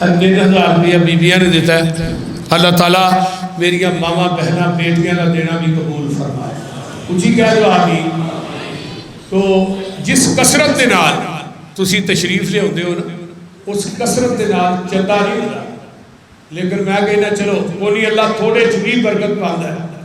3,000 روپیہ بیبیاں نے دیتا ہے اللہ تعالیٰ میری ماما بہنہ بیٹیاں کا دینا بھی قبول فرمائے اچھی کہہ دو آمین تو جس کثرت دے نال تسی تشریف لے ہوندے ہو نا اس کثرت دے نال چندہ نہیں ہوتا لیکن میں کہنا چلو کونی اللہ تھوڑے چلی برکت پاندا ہے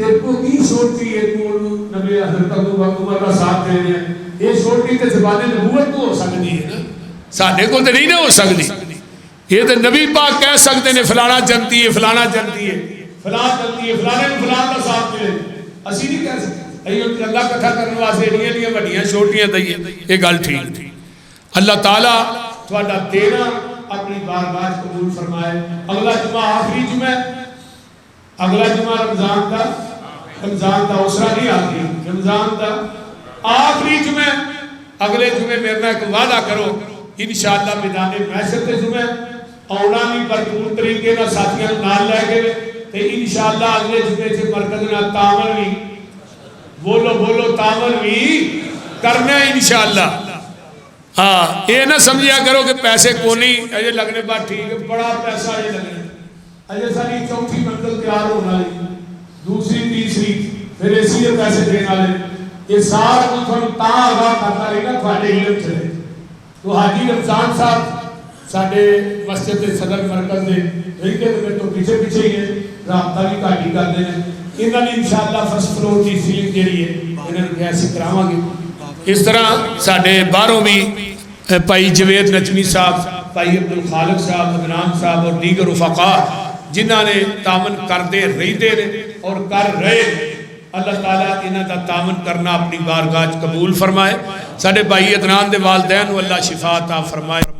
تیرے کو کی چھوٹی ہے تو نبی حضرت ابو عمر کا ساتھ دے رہے ہیں یہ چھوٹی تے زبان نبوت کو ہو سکتی ہے نا ساڈے کو تے نہیں نہ ہو سکتی یہ تو نبی پاک کہہ سکتے ہیں فلانا جنتی ہے فلانا جنتی ہے فلاں جنتی ہے فلانے کو فلاں کا ساتھ دے اسی نہیں کہہ سکتے اللہ کٹھا کرنے واسطے ایڈیاں وڈیاں چھوٹیاں دئیے یہ گل ٹھیک تھی اللہ تعالیٰ تھوڑا دینا اپنی بارگاہ قبول فرمائے اگلا جمعہ آخری جمعہ اگلا جمعہ رمضان کا اسرا نہیں آخری رمضان کا آخری جمعہ اگلے جمعے میرے نال ایک وعدہ کرو انشاءاللہ میدان محشر تے جمعہ آنا بھی بھرپور طریقے نال ساتھیاں نال لے کے تے انشاءاللہ اگلے جمعے سے مرکز نال تعاون بھی بولو تعاون بھی کرنا ہے انشاءاللہ ہاں یہ نہ سمجھیا کرو کہ پیسے کو نہیں اجے لگنے بات ٹھیک ہے بڑا پیسہ اجے لگنے اجے ساری چوتھی منزل تیار ہونا ہے دوسری تیسری پھر اسی پیسے دینے والے یہ سارا کچھ تھوڑا تاں آگاہ کرتا رہے گا تھوڑے علم چلے تو حاجی رمضان صاحب ساڈے مسجد صدر مرکز دے رہتے میں تو پیچھے پیچھے ہی ہے رابطہ بھی گاڑی کرتے ہیں انہوں نے انشاءاللہ فرسٹ فلور کی سیلنگ جیڑی ہے انہوں نے کیسے کراواں گے اس طرح ساڈے باہروں بھی بھائی جوید نجمی صاحب بھائی عبد الخالق صاحب عدنان صاحب اور دیگر رفقا جنہوں نے تعاون کرتے رہتے ہیں اور کر رہے اللہ تعالیٰ انہاں دا تعاون کرنا اپنی بارگاہ قبول فرمائے ساڈے بھائی عدنان دے والدین اللہ شفا عطا فرمائے